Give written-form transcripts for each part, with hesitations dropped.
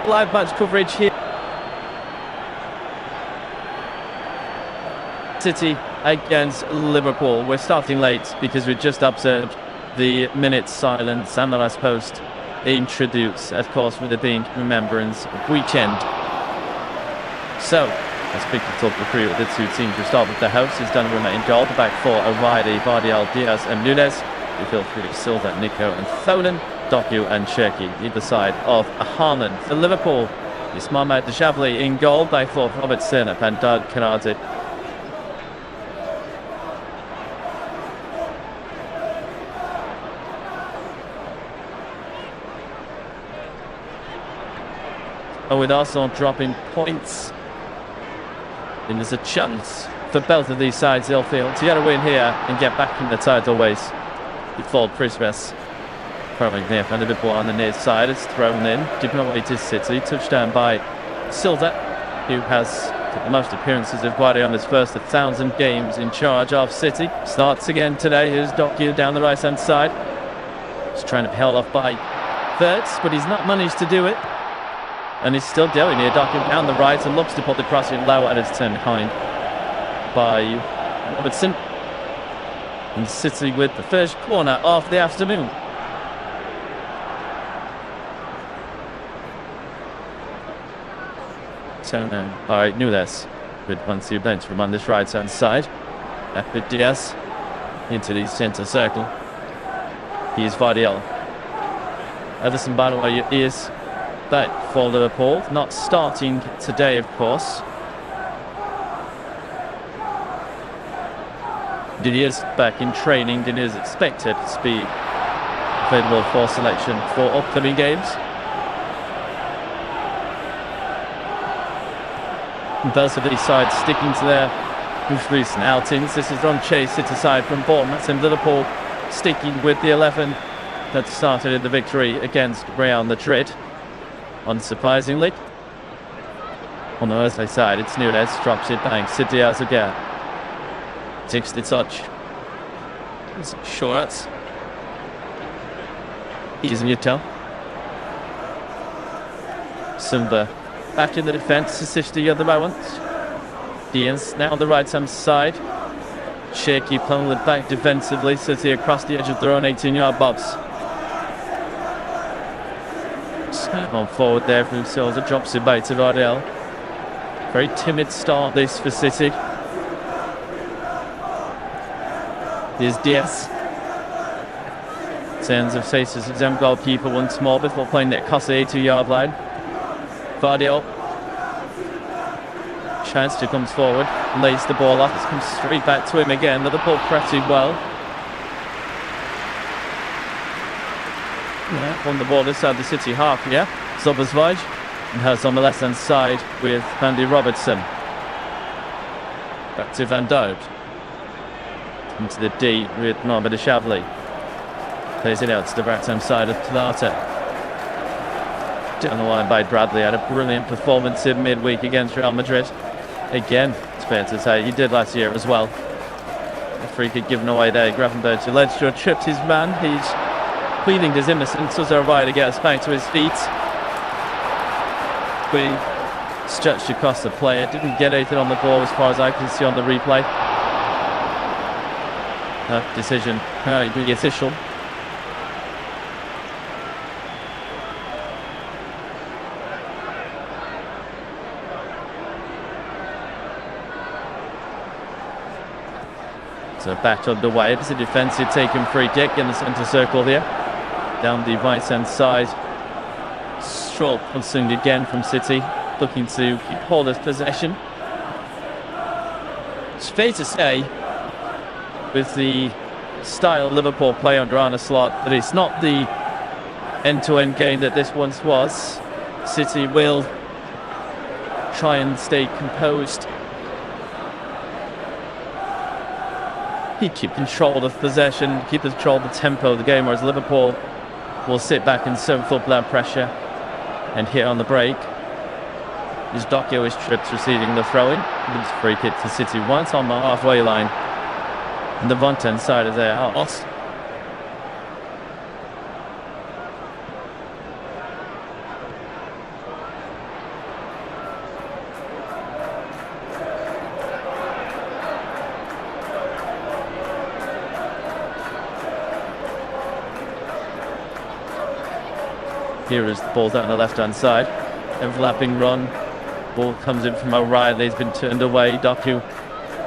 live match coverage here. City against Liverpool. We're starting late because we just observed the minute silence and the last post introduced, of course, with it being Remembrance Weekend. So, let's pick the top three with the two teams. We start with the host, who's done remain goal. The back four, O'Reilly, Vardiel, Diaz and Nunes. We feel through Silva, Nico and Tholen, Doku and Cherki, either side of Haaland. For Liverpool, it's Mohamed Dejavli in goal. Back four, Robertson, Van Dijk, Canardi. And with Arsenal dropping points, and there's a chance for both of these sides, they'll feel, to get a win here and get back in the title race before Christmas. Probably near from Liverpool on the near side. It's thrown in. Deep away to City. Touchdown by Silva, who has the most appearances of Guardiola on his first 1,000 games in charge of City. Starts again today. Here's Doku down the right hand side. He's trying to be held off by Verts, but he's not managed to do it. And he's still doing it. Doku down the right and looks to put the cross in low, and it's turned behind by Robertson. And City with the first corner of the afternoon. So now, alright, Nunes with 1-2 bench from on this right hand side. With Diaz into the centre circle. Here's Vardiel. Ederson, by the way, is back for Liverpool. Not starting today, of course. Didier's back in training. Didier's expected to be available for selection for upcoming games. Both of these sides sticking to their most recent outings. This is Ron Chase, City side from Bournemouth, and Liverpool sticking with the 11 that started in the victory against Real Madrid. Unsurprisingly, on the Thursday side, it's Nunes, drops it back, City as again. Takes the touch. It's short. He's in Utah. Simba back in the defence, assisting at the moment. Diaz now on the right hand side. Cherki pulling it back defensively, City across the edge of their own 18-yard box. On forward there from Silva, drops it back to Vardiel. Very timid start this for City. Here's Diaz. Turns of faces his own goalkeeper once more before playing it across the 80-yard line. Vardiel. Chance to comes forward, lays the ball off, it comes straight back to him again. Liverpool pressing well. On the ball inside the City half, yeah. Zobazvaj and has on the left hand side with Andy Robertson. Back to Van Dijk. Into the D with Mohamed Dejavli. Plays it out to the right hand side of Plata. Down the line by Bradley. Had a brilliant performance in midweek against Real Madrid. Again, it's fair to say, he did last year as well. A free kick given away there. Gravenberg to Ledger tripped his man. He's pleading his innocence. Was O'Reilly to get us back to his feet. We stretched across the player. Didn't get anything on the ball as far as I can see on the replay. Decision the official. So back underway. It's a defensive taken free kick in the centre circle here. Down the right hand side. Stroll pulsing again from City, looking to keep hold of possession. It's fair to say, with the style Liverpool play under Arne Slot, that it's not the end-to-end game that this once was. City will try and stay composed. He keep control of possession, keep control of the tempo of the game, whereas Liverpool will sit back and serve football pressure. And here on the break is Doku is tripped receiving the throw-in. It's free kick to City once on the halfway line. And the Vonten side of their house. Here is the ball down the left-hand side. Overlapping run. Ball comes in from O'Reilly. He's been turned away. Doku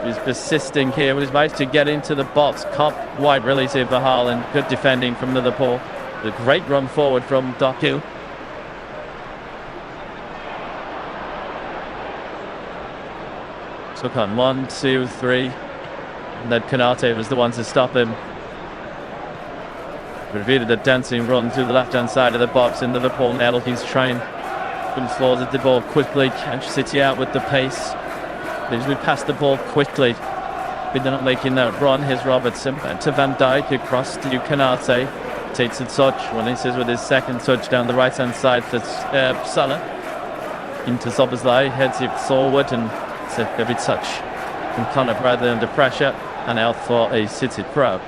is persisting here, but he's managed to get into the box. Cop wide release here for Haaland. Good defending from Liverpool. A great run forward from Doku. Took on 1, 2, 3. And then Konate was the one to stop him. Revealed a dancing run through the left-hand side of the box, and Liverpool now looking to try and forward at the ball quickly. Manchester City out with the pace. We pass the ball quickly. But they're not making that run. Here's Robertson. To Van Dijk across to Konate. Takes a touch. Releases with his second touch down the right-hand side for Salah. Into Szoboszlai. Heads it forward, and it's every touch from Conor Bradley under pressure, and out for a City throw.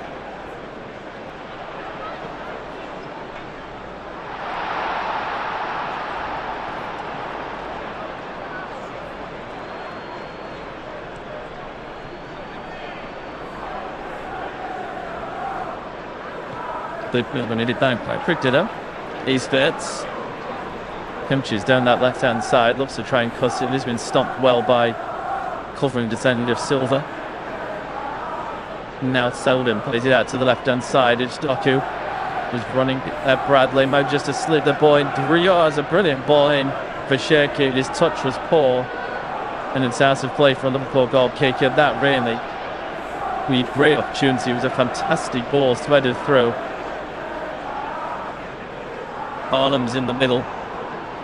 They've nearly down quite pricked it up. Eastwards. Kimchi's down that left-hand side. Looks to try and cut it. He's been stopped well by covering defender Silva. Now Selden plays it out to the left-hand side. It's Doku who's running at Bradley. Might just to slip the ball in. Rio has a brilliant ball in for Cherki. His touch was poor, and it's out of play from the Liverpool goal kicker. That really, we had great opportunity. It was a fantastic ball threaded through. Arnham's in the middle.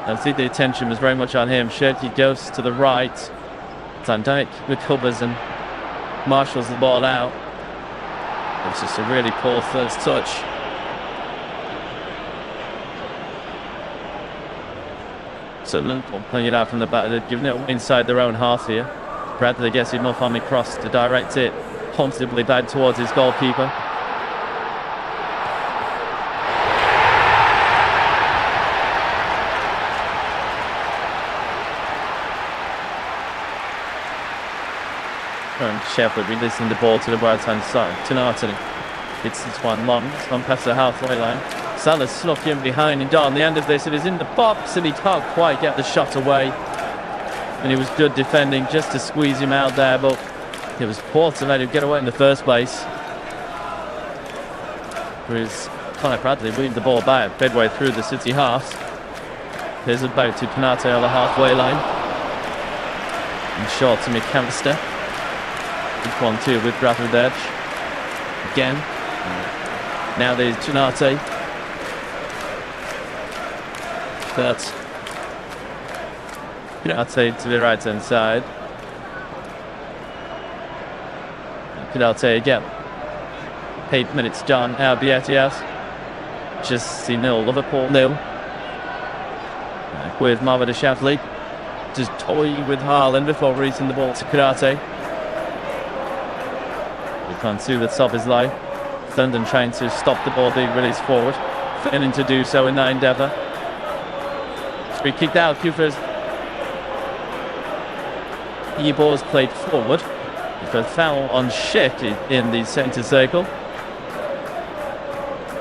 I think the attention was very much on him. Cherki goes to the right. Van Dijk recovers and marshals the ball out. It's just a really poor first touch. So Liverpool playing it out from the back. They're giving it inside their own half here. Bradley gets enough on the cross to direct it comfortably back towards his goalkeeper. And Sheffield releasing the ball to the right hand side. Tonati hits this one long. It's gone past the halfway line. Salah snuck in behind, and on the end of this, it is in the box, and he can't quite get the shot away. And he was good defending just to squeeze him out there, but it was poor to let him get away in the first place. Whereas Conor Bradley weaved the ball back midway through the City half. Here's a bout to Konate on the halfway line. And short to McAllister. 1-2 with Gravenberch. Again. Now there's Konate. But Konate to the right hand side. Konate again. 8 minutes done. Etihad. Just 0 Liverpool 0. With Marvin Shafley. Just toying with Haaland before releasing the ball to Konate. On to the top of his line. London trying to stop the ball being released forward, failing to do so in that endeavour. Free kicked out. Kufa's ball is played forward. For a foul on Schick in the centre circle.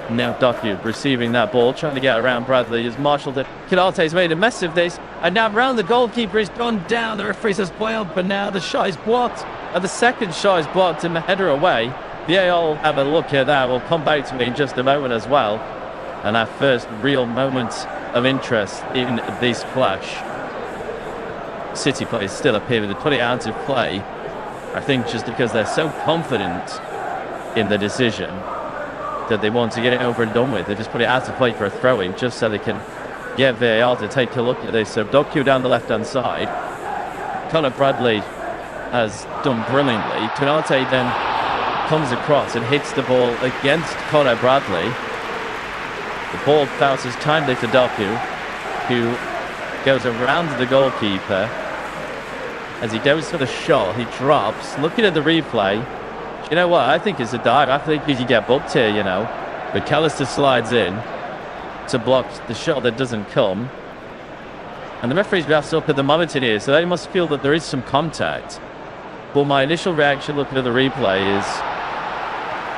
Now Doku receiving that ball, trying to get around Bradley. He's marshalled it. Konate's made a mess of this, and now round the goalkeeper is gone down. The referee says play on, but now the shot is blocked. And the second shot is blocked and the header away. VAR will have a look at that. We'll come back to me in just a moment as well. And our first real moment of interest in this clash. City players still appear to put it out of play. I think just because they're so confident in the decision that they want to get it over and done with. They just put it out of play for a throw-in just so they can get VAR to take a look at this. So Doku down the left-hand side. Conor Bradley has done brilliantly. Konate then comes across and hits the ball against Conor Bradley. The ball bounces timely to Doku, who goes around the goalkeeper. As he goes for the shot, he drops. Looking at the replay, you know what? I think it's a dive. I think he could get booked here, you know. But McAllister slides in to block the shot that doesn't come. And the referee's wrapped up at the moment in here, so they must feel that there is some contact. But my initial reaction looking at the replay is,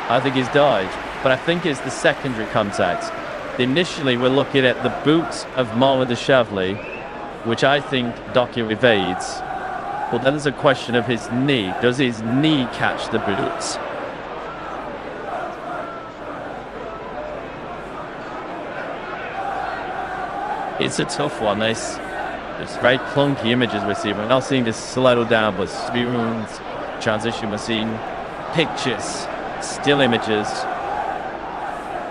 I think he's dived. But I think it's the secondary contact. Initially, we're looking at the boot of Mohamed, which I think Doku evades. But then there's a question of his knee. Does his knee catch the boot? It's a tough one. It's very clunky images we're seeing. We're not seeing this slow down, but smooth transition. We're seeing pictures, still images.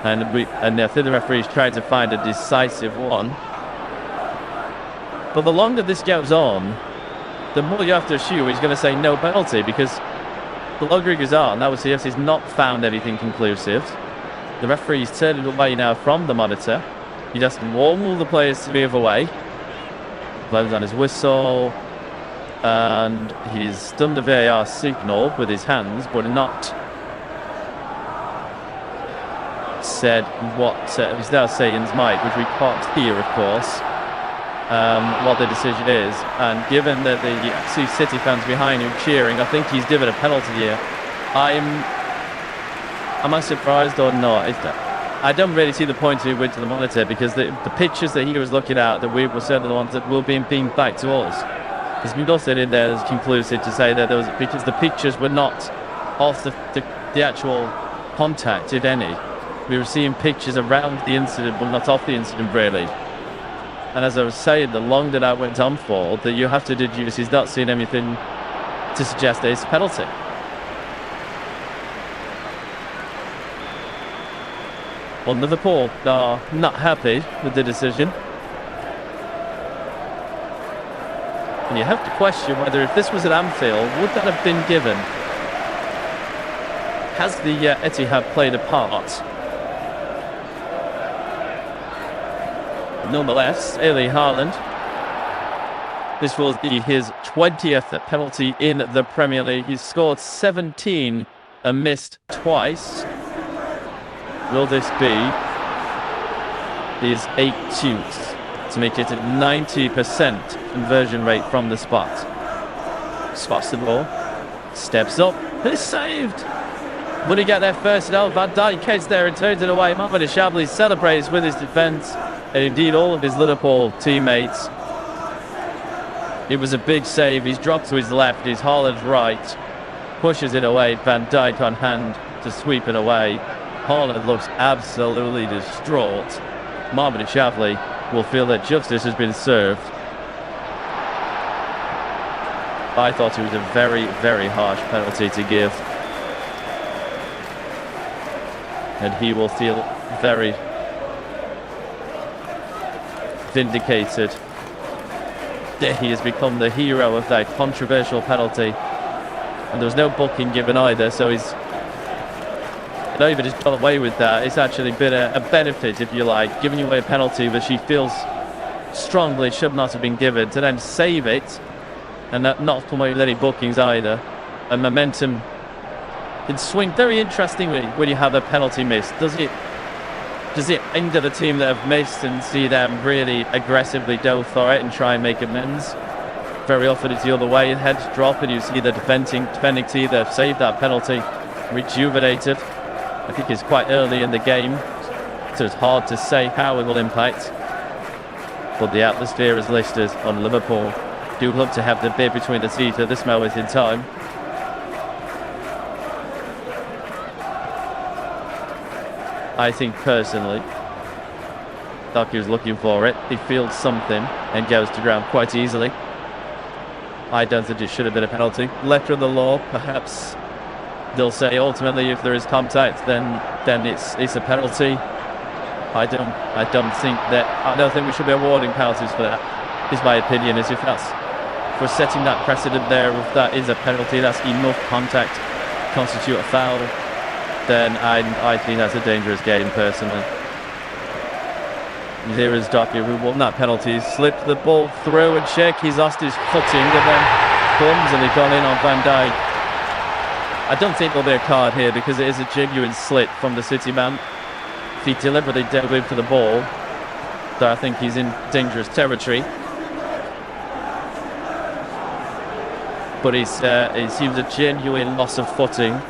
And I think the referee's trying to find a decisive one. But the longer this goes on, the more you have to assume he's going to say no penalty, because the longer it goes on, that would suggest he's not found anything conclusive. The referee's turning away now from the monitor. He just wants all the players to move away. Blows on his whistle, and he's done the VAR signal with his hands, but not said what he's now saying in his mic, which we can't hear, of course, what the decision is. And given that the two City fans behind him cheering, I think he's given a penalty here. Am I surprised or not? I don't really see the point he went to the monitor, because the pictures that he was looking at, that we were certainly the ones that will be beamed back to us. Because we also did there as conclusive to say that there was, because the pictures were not of the actual contact, if any. We were seeing pictures around the incident, but not off the incident, really. And as I was saying, the longer that went on for, that you have to deduce he's not seeing anything to suggest that it's a penalty. Well, Liverpool are not happy with the decision. And you have to question whether, if this was at Anfield, would that have been given? Has the Etihad played a part? Nonetheless, Erling Haaland, this will be his 20th penalty in the Premier League. He's scored 17 and missed twice. Will this be his 8th shoots to make it a 90% conversion rate from the spot? Spots the ball, steps up, it's saved. Would he get there first? No, Van Dijk heads there and turns it away. ManchesterCity celebrates with his defence, and indeed all of his Liverpool teammates. It was a big save. He's dropped to his left, he's Haaland's right, pushes it away. Van Dijk on hand to sweep it away. Haaland looks absolutely distraught. ManchesterCity will feel that justice has been served. I thought it was a very, very harsh penalty to give. And he will feel very vindicated that he has become the hero of that controversial penalty. And there was no booking given either, so he's not even just got away with that. It's actually been a benefit, if you like, giving away a penalty that she feels strongly should not have been given, to then save it and not come away with any bookings either. And momentum can swing very interestingly when you have a penalty miss. Does it anger the team that have missed and see them really aggressively go for it and try and make amends? Very often it's the other way, and heads drop and you see the defending team that have saved that penalty rejuvenated. I think it's quite early in the game, so it's hard to say how it will impact. But the atmosphere is listed on Liverpool. Do love to have the bid between the teeth at this moment in time. I think personally, Doku's looking for it. He feels something and goes to ground quite easily. I don't think it should have been a penalty. Letter of the law, perhaps they'll say ultimately if there is contact, then it's a penalty. I don't think we should be awarding penalties for that. Is my opinion. Is if for setting that precedent there, if that is a penalty, that's enough contact to constitute a foul, then I think that's a dangerous game personally. Here is Doku, who won that penalty. He slipped the ball through and check. He's lost his footing and then clumsily gone in on Van Dijk. I don't think there'll be a card here because it is a genuine slip from the City man. If he deliberately dove in for the ball, so I think he's in dangerous territory. But it seems a genuine loss of footing.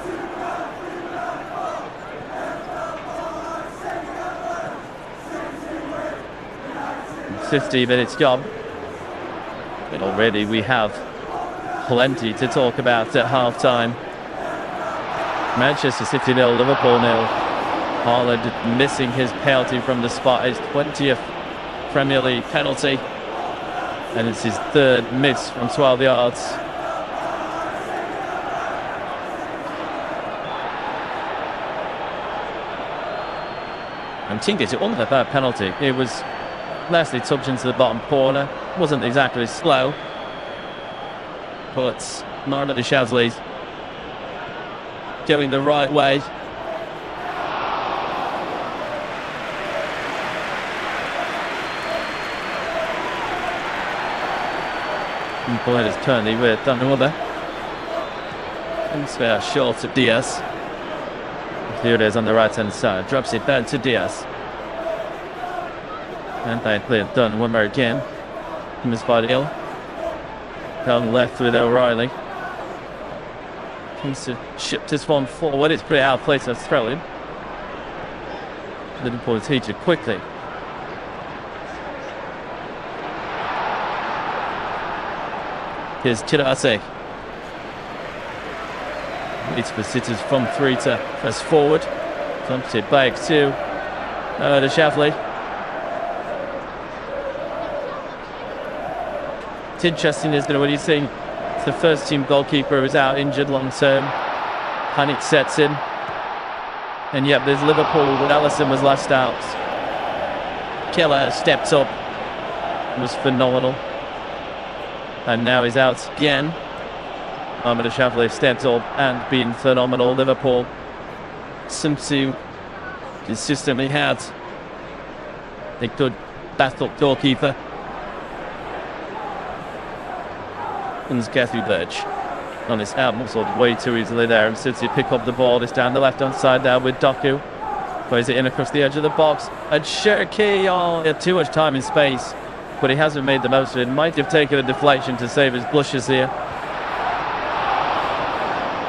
50 minutes gone. But already we have plenty to talk about at half-time. Manchester City 0, Liverpool 0. Haaland missing his penalty from the spot, his 20th Premier League penalty. And it's his third miss from 12 yards. And Tinker to under that penalty. It was Leslie tucked into the bottom corner. Wasn't exactly slow. But Marlon Shazley's going the right way. And Boyd is currently with Dunwiller. And spare short of Diaz. Here it is on the right hand side. Drops it down to Diaz. And they play it Dunwiller again. Miss Bardiel. Down left with O'Reilly. Comes to ship this one forward. It's pretty out of place to throw him. Liverpool is heated quickly. Here's Chirase. Waits for City's front three to press forward. Dumps it back to Shavley. It's interesting, isn't it, when you think the first team goalkeeper who's out injured long term. Panic sets in. And yet there's Liverpool when Alisson was last out. Keller stepped up. Was phenomenal. And now he's out again. Ahmed Shavley stepped up and been phenomenal. Liverpool seem to consistently had a good backup goalkeeper. And Gethu Birch on his out muscled way too easily there, and City pick up the ball. It's down the left hand side now with Doku. Plays it in across the edge of the box. And Cherki, he had too much time and space, but he hasn't made the most of it. Might have taken a deflection to save his blushes here.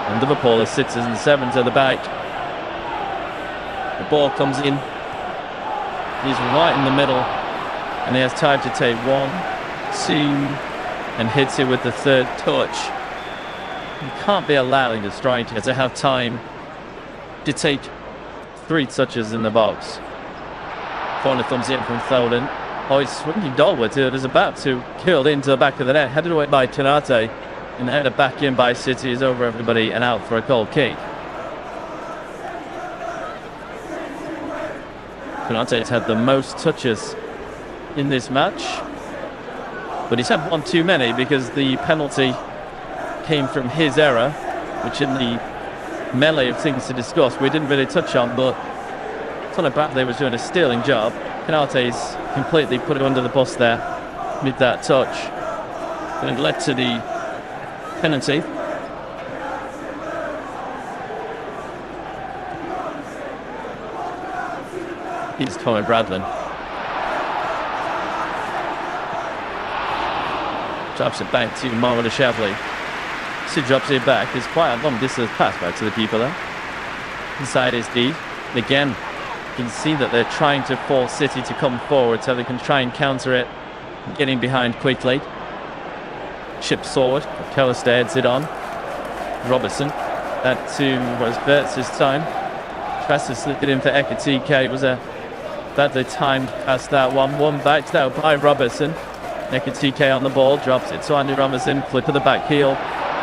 And Liverpool is 6 and 7 to the back. The ball comes in. He's right in the middle. And he has time to take 1, 2, and hits it with the third touch. You can't be allowing the striker to have time to take 3 touches in the box. Corner thumbs in from Tholen. Oh, he's swinging downwards. It is about to curl into the back of the net. Headed away by Konate. And headed back in by City. Is over everybody and out for a goal kick. Konate's had the most touches in this match. But he's had one too many because the penalty came from his error, which in the melee of things to discuss we didn't really touch on, but Tony Batley was doing a sterling job. Konate's completely put him under the bus there with that touch. And it led to the penalty. Here's Conor Bradlin. Drops it back to Mohamed Shavli. So drops it back. It's quite a long distance pass back to the keeper there. Inside is D. Again, you can see that they're trying to force City to come forward so they can try and counter it. Getting behind quickly. Chips forward. Keller heads it on. Robertson. That to was Verts this time. Tries to slip it in for Ekatike. It was a badly timed pass that one. One backed out by Robertson. Ekatike on the ball. Drops it to Andy Robertson. Flip of the back heel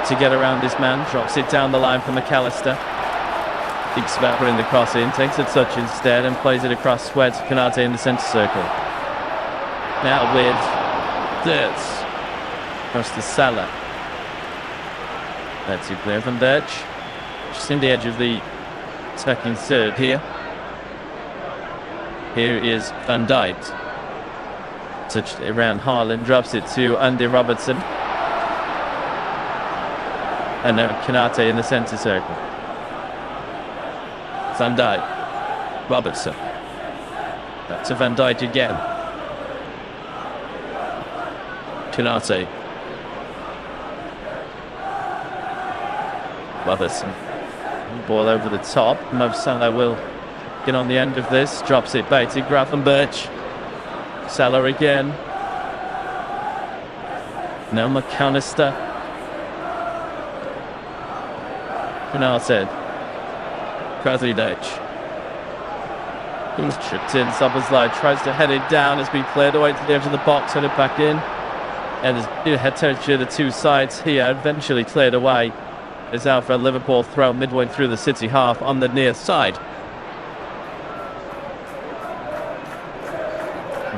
to get around this man. Drops it down the line for McAllister. Thinks about putting the cross in. Takes a touch instead and plays it across Swed to Konate in the centre circle. Now with Dirts. Across the Salah. That's it clear from Birch. Just in the edge of the attacking third here. Here is Van Dijk. Touched it around Haaland. Drops it to Andy Robertson. And now Konate in the centre circle. Van Dijk. Robertson. Back to Van Dijk again. Konate. Robertson. Ball over the top. Mo Salah will get on the end of this. Drops it back to Gravenberch. Salah again. Now McAllister. Bernard. Krasnodar. Who's tripped in. Szoboszlai tries to head it down. It's been played away to the edge of the box. Head it back in. And there's head territory of the two sides here. Eventually cleared away. It's out for a Liverpool throw midway through the City half on the near side.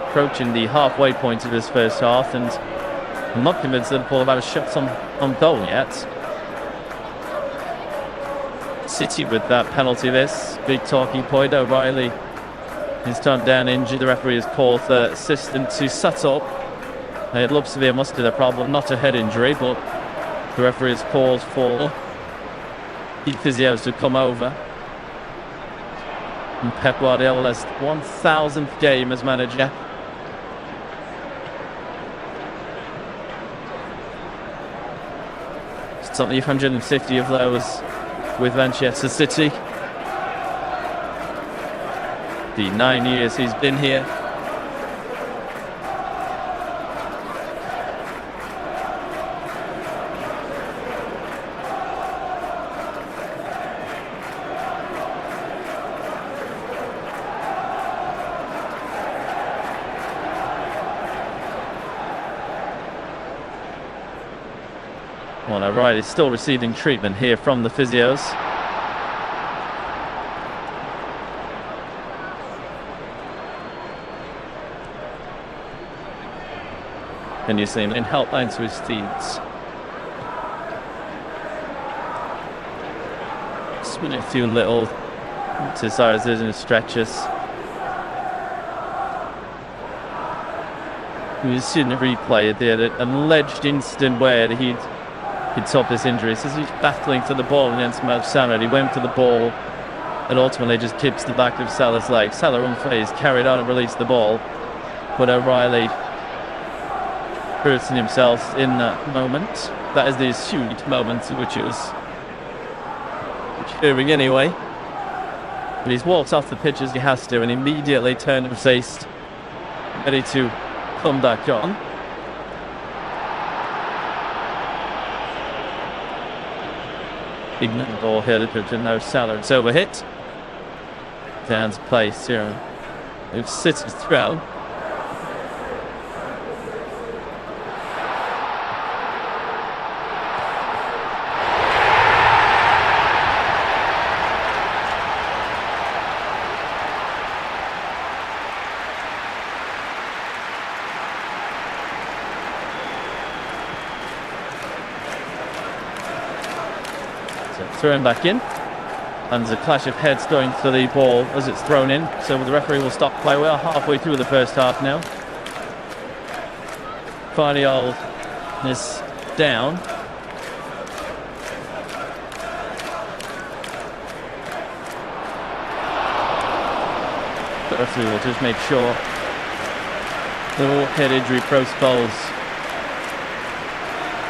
Approaching the halfway point of this first half, and I'm not convinced Liverpool have had a shot on goal yet. City with that penalty, this big talking point. O'Reilly is turned down injured. The referee has called the assistant to set up. It looks severe muscular problem, not a head injury, but the referee has called for the physios to come over. And Pep Guardiola's 1000th game as manager. Something 150 of those with Manchester City. The 9 years he's been here. Well, O'Reilly is still receiving treatment here from the physios. And you see him in helplines with Steeds. Spinning a few little exercises and stretches. We've seen a replay there, an alleged incident where he'd top this injury. Says he's battling for the ball against Salah. He went to the ball and ultimately just tips the back of Salah's leg. Salah unfazed, carried on and released the ball. But O'Reilly hurting himself in that moment. That is the assumed moment, which is hearing anyway. But he's walked off the pitch as he has to and immediately turned and faced, ready to come back on. Big ball here to no Salah. It's overhit. Down's place here. It's City's throw. Thrown back in, and there's a clash of heads going to the ball as it's thrown in, so the referee will stop play. We are halfway through the first half now. Guardiola is down. The referee will just make sure that all head injury protocols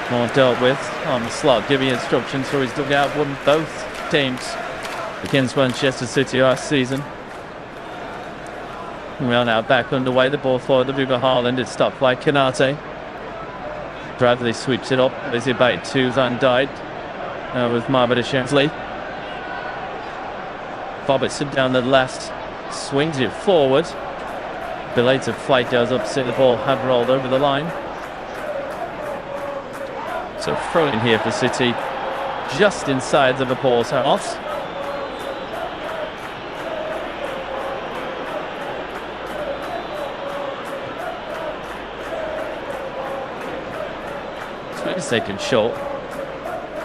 are dealt with on the slot, giving instructions for his dugout. Won both teams against Manchester City last season. We are now back underway. The ball forward, the Erling Haaland. It's stopped by Kanate. Bradley sweeps it up. Is it back to Van Dijk? With MatchHighlights. Robertson down the left, swings it forward. Belated flight goes up, see the ball had rolled over the line. So throw in here for City, just inside Liverpool's half. It's taken short.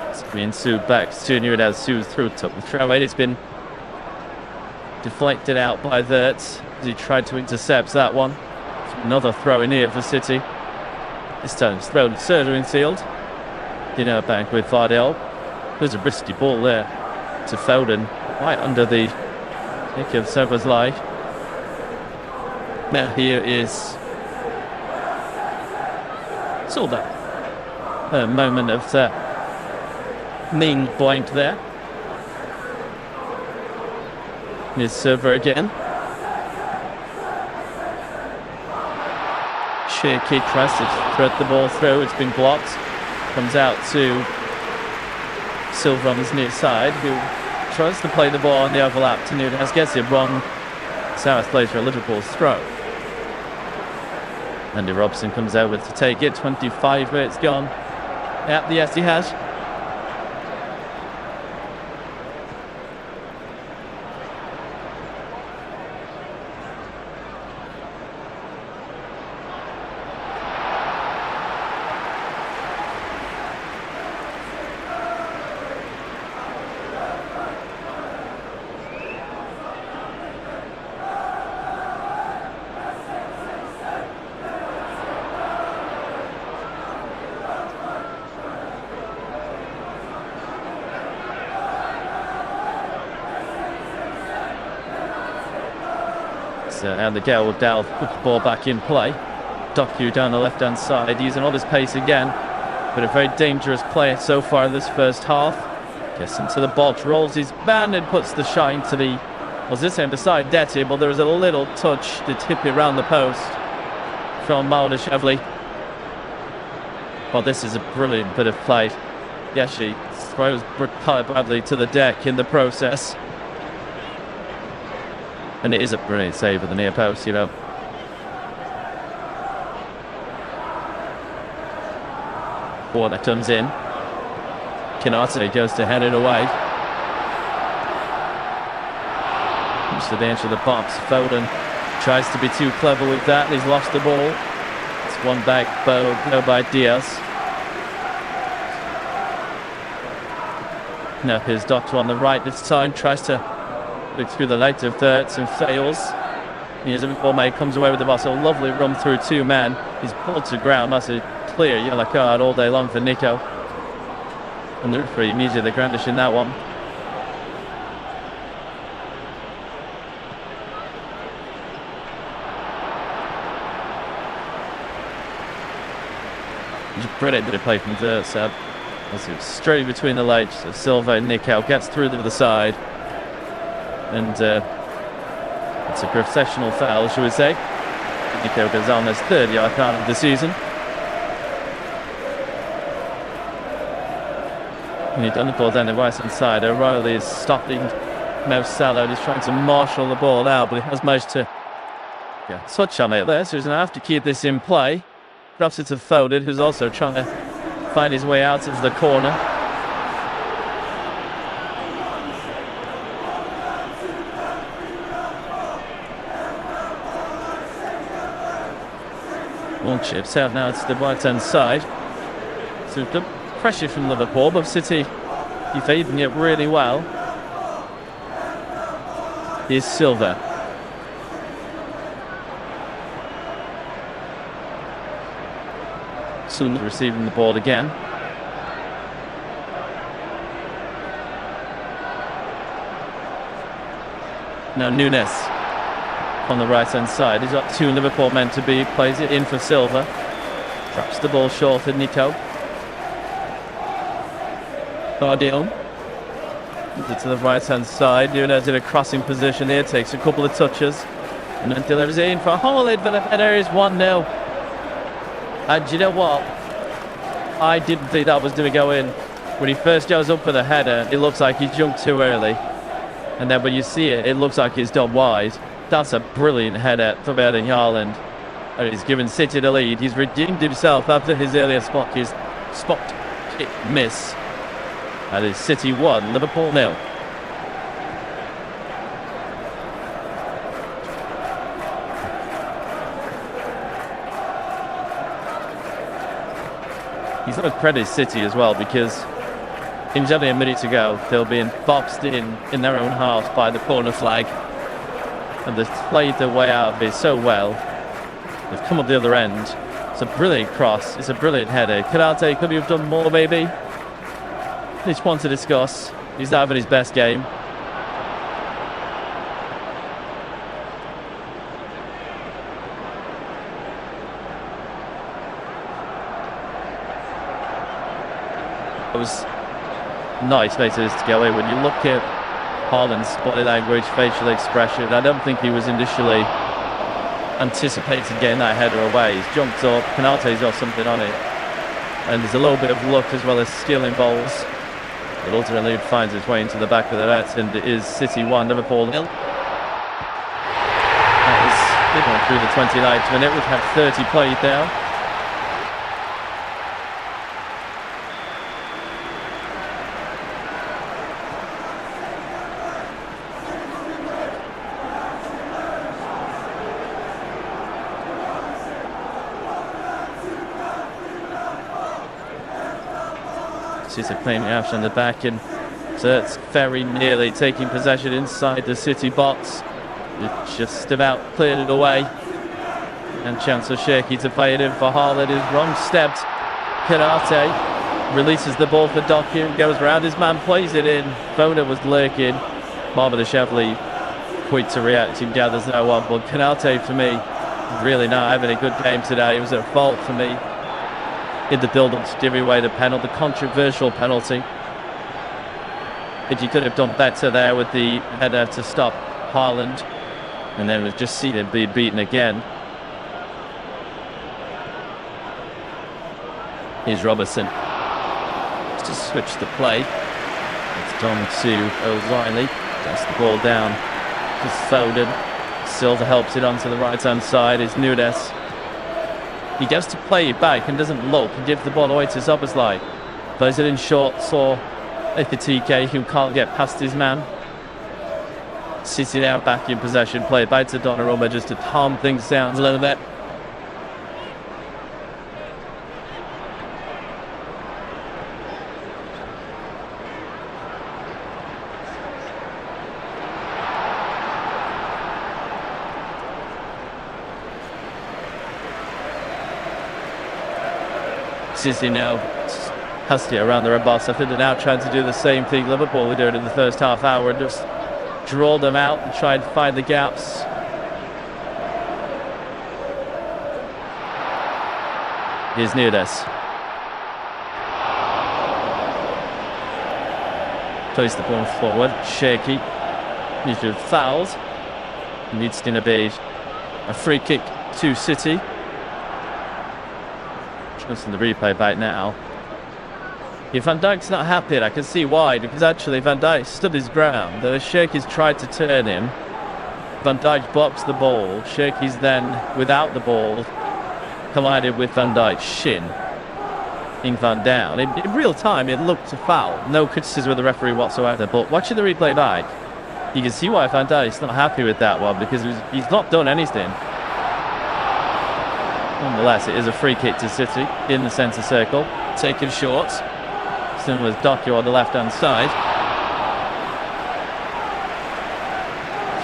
It's being sued back. Sooner it has sued through top the throw. It's been deflected out by Wirtz as he tried to intercept that one. Another throw in here for City. This time it's thrown further infield. Back with Vardell. There's a risky ball there to Foden, right under the nick of Szoboszlai. Now here is Silva. A moment of mean blank there. Here's Silva again. sheer kick tries to thread the ball through. It's been blocked. Comes out to Silva on his near side, who tries to play the ball on the overlap to Nunez. Gets it wrong. South plays for Liverpool's throw. Andy Robson comes over to take it. 25 minutes gone at the Etihad. And the Gale Dell puts the ball back in play. Doku down the left-hand side, using all his pace again, but a very dangerous player so far in this first half. Gets into the box, rolls his band and puts the shot into the, was this end beside Detty, but there was a little touch to tip it around the post from Maldashevili. Well, this is a brilliant bit of play. He actually throws Bradley to the deck in the process. And it is a brilliant save at the near post, you know. Warner comes in. Kinarte goes to head it away. Comes to the edge of the box. Foden tries to be too clever with that. He's lost the ball. It's one back, no by Diaz. Now here's Doctor on the right this time. Tries to look through the later thirds and fails. Here's a ball mate, comes away with the ball. So a lovely run through two men. He's pulled to ground. That's a clear yellow card all day long for Nico. And the referee immediately brandishing that one. Brilliant bit of play from Zersab. Straight between the legs. So Silva and Nico gets through to the side. And it's a professional foul, should we say. Nico goes on his third yellow card of the season. And he's done the ball down the right hand side. O'Reilly is stopping Mo Salah. He's trying to marshal the ball out, but he has managed to touch on it there. So he's going to have to keep this in play. Drops it to Foden, who's also trying to find his way out into the corner. One chips out now to the right-hand side. So good pressure from Liverpool, but City evading it really well. Here's Silva. Soon receiving the ball again. Now Nunez on the right hand side. He's got two Liverpool men to be. Plays it in for Silva. Traps the ball short for Nico. Guardian to the right hand side. Nunez in a crossing position here. Takes a couple of touches and then delivers it in for Haaland, but the header is 1-0. And you know what? I didn't think that was going to go in. When he first goes up for the header, it looks like he jumped too early. And then when you see it, it looks like he's done wide. That's a brilliant header from Erling Haaland. And he's given City the lead. He's redeemed himself after his earlier spot kick miss. And it's City 1, Liverpool 0. He's got to credit City as well, because in only a minute ago they'll be boxed in their own half by the corner flag, and they've played their way out of it so well. They've come up the other end. It's a brilliant cross. It's a brilliant header. Kinarte could have done more, maybe. It's one to discuss. He's not having his best game. It was nice places to go in. When you look at Haaland's body language, facial expression, I don't think he was initially anticipated getting that header away. He's jumped up, Canate's got something on it. And there's a little bit of luck as well as skill involved. But ultimately it finds its way into the back of the net, and it is City 1, Liverpool 0. That was midway through the 29th minute. We've had 30 played now. City playing out on the back, and so it's very nearly taking possession inside the City box. It just about cleared it away, and chance of Shaky to play it in for Haaland is wrong stepped. Kanate releases the ball for Doku, goes round his man, plays it in. Bona was lurking. ManchesterCityVsLiverpool quick to react and gathers no one, but Kanate for me really not having a good game today. It was at fault for me in the build-up to giving away the penalty, the controversial penalty. But you could have done better there with the header to stop Haaland, and then we've just seen him be beaten again. Here's Robertson. Just to switch the play. It's done to O'Reilly. Gets the ball down. Just Foden. Silva helps it onto the right-hand side. Is Nunes. He gets to play it back and doesn't look and gives the ball away to Szoboszlai. Plays it in short, saw Ekitike, who can't get past his man. City now back in possession, play it back to Donnarumma just to calm things down a little bit. City now has to get around the robots. I think they're now trying to do the same thing Liverpool were doing in the first half hour and just draw them out and try and find the gaps. Here's Nunes. Plays the ball forward. Shaky. He's been fouled. Needs to be a free kick to City. In the replay back now. If Van Dijk's not happy, I can see why, because actually Van Dijk stood his ground. The Shaky's tried to turn him. Van Dijk blocks the ball. Shaky's then, without the ball, collided with Van Dijk's shin. In Van down. In real time, it looked a foul. No criticism of the referee whatsoever, but watching the replay back, you can see why Van Dijk's not happy with that one, because he's not done anything. Nonetheless, it is a free kick to City in the centre circle. Taken short. Similar as Doku on the left-hand side.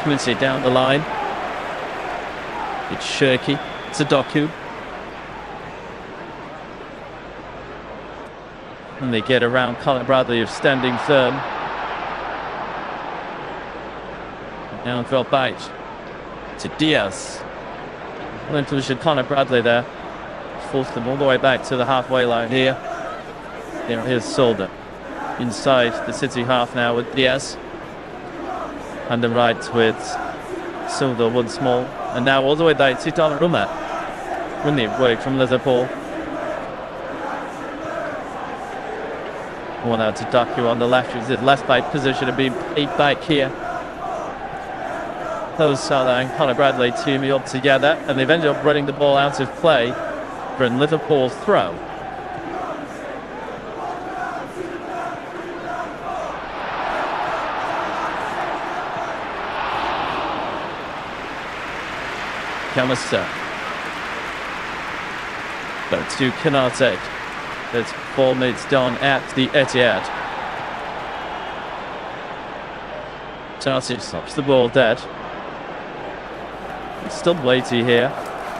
Quincy down the line. It's Shirky to Doku. And they get around Colin Bradley of standing firm. Now fell back to Diaz. Intuition, Conor Bradley there. Forced them all the way back to the halfway line here. Here's Solder. Inside the City half now with Diaz. And the right with Solder once more. And now all the way back to Donnarumma. Brilliant work from Liverpool. One out to Doku on the left. He's in left back position and being paid back here. Those Salah and Conor Bradley teaming up together, and they've ended up running the ball out of play for a Liverpool throw. Kamasa. But to Kanate. That's 4 minutes done at the Etihad. Tarsic stops the ball dead. Still weighty here.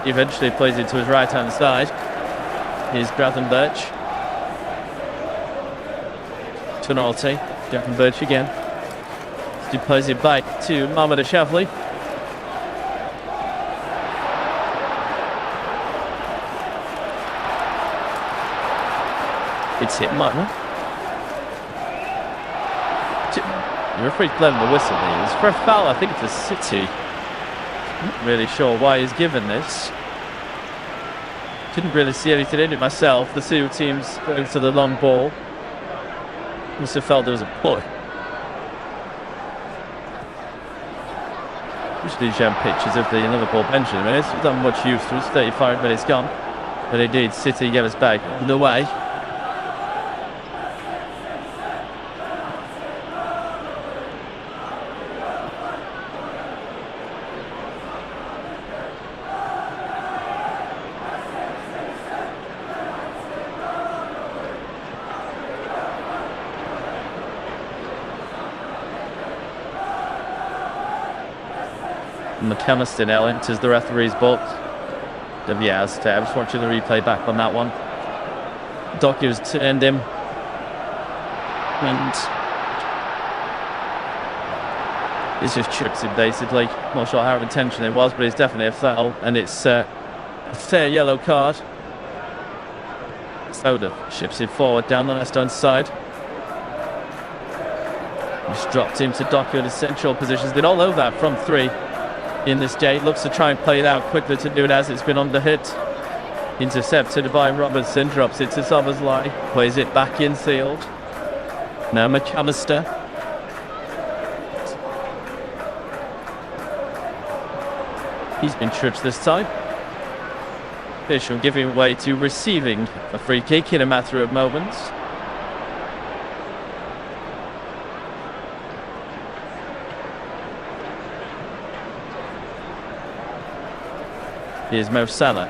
He eventually plays it to his right hand side. Here's Gravenberch. Tonalty. Gravenberch again. He plays it back to ManchesterCityVsLiverpool. It's hit Martin. The referee's blowing the whistle here. It's for a foul, I think it's a City. Not really sure why he's given this. Didn't really see anything in it myself. The two teams going to the long ball. Must have felt there was a push. Usually show pictures of the Liverpool bench in a minute. It's not much use to it. 35 minutes gone. But indeed, City get us back on the way. McAllister now enters the referee's box. WST, I was watching the replay back on that one. Docker's turned him. And he just chips him basically. Not sure how intention it was, but it's definitely a foul. And it's a fair yellow card. Soda ships it forward down the left-hand side. He's dropped him to Docker in his central positions. Did all over that from 3. In this day, looks to try and play it out quickly to do it as it's been under hit. Intercepted by Robertson, drops it to Szoboszlai, plays it back infield. Now McAllister. He's been tripped this time. Official giving way to receiving a free kick in a matter of moments. Here's Mo Salah.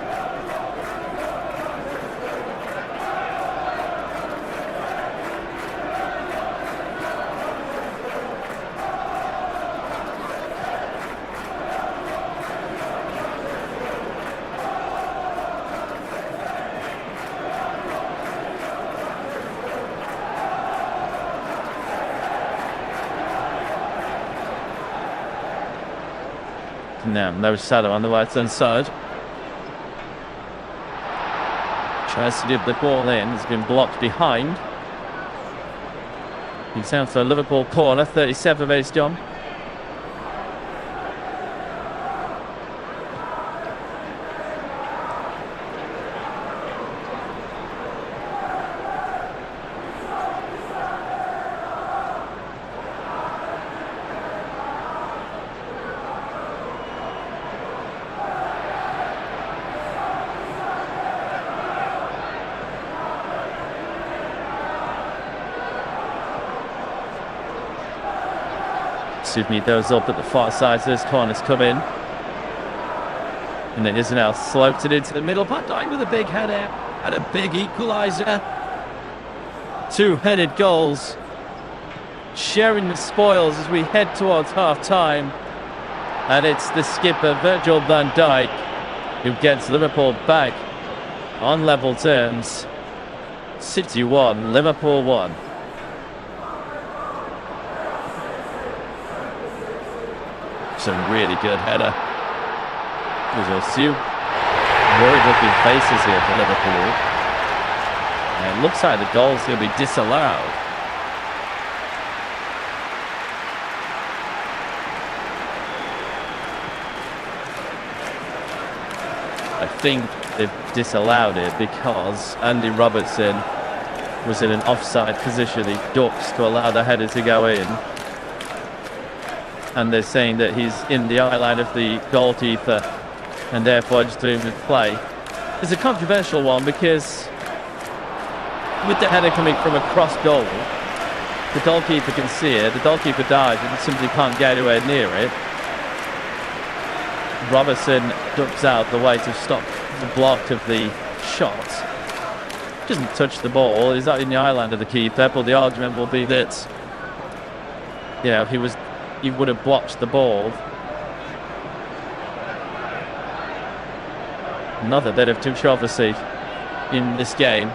Now, Mo Salah on the right-hand side. Tries to dip the ball in, has been blocked behind. He's out for a Liverpool corner, 37 minutes gone. Sydney goes up at the far side, so this corner's come in. And it is now sloped it into the middle. Van Dijk with a big header and a big equaliser. 2-headed goals. Sharing the spoils as we head towards half-time. And it's the skipper, Virgil van Dijk, who gets Liverpool back on level terms. City 1, Liverpool 1. A really good header. There's a few worried looking faces here for Liverpool. And it looks like the goal's going to be disallowed. I think they've disallowed it because Andy Robertson was in an offside position. He ducks to allow the header to go in. And they're saying that he's in the eye line of the goalkeeper and therefore just doing with play. It's a controversial one because with the header coming from across goal, the goalkeeper can see it, the goalkeeper dives and simply can't get anywhere near it. Robertson ducks out the way to stop the block of the shot. Doesn't touch the ball, he's not in the eye line of the keeper, but the argument will be that, you know, he would have blocked the ball. Another bit of controversy in this game.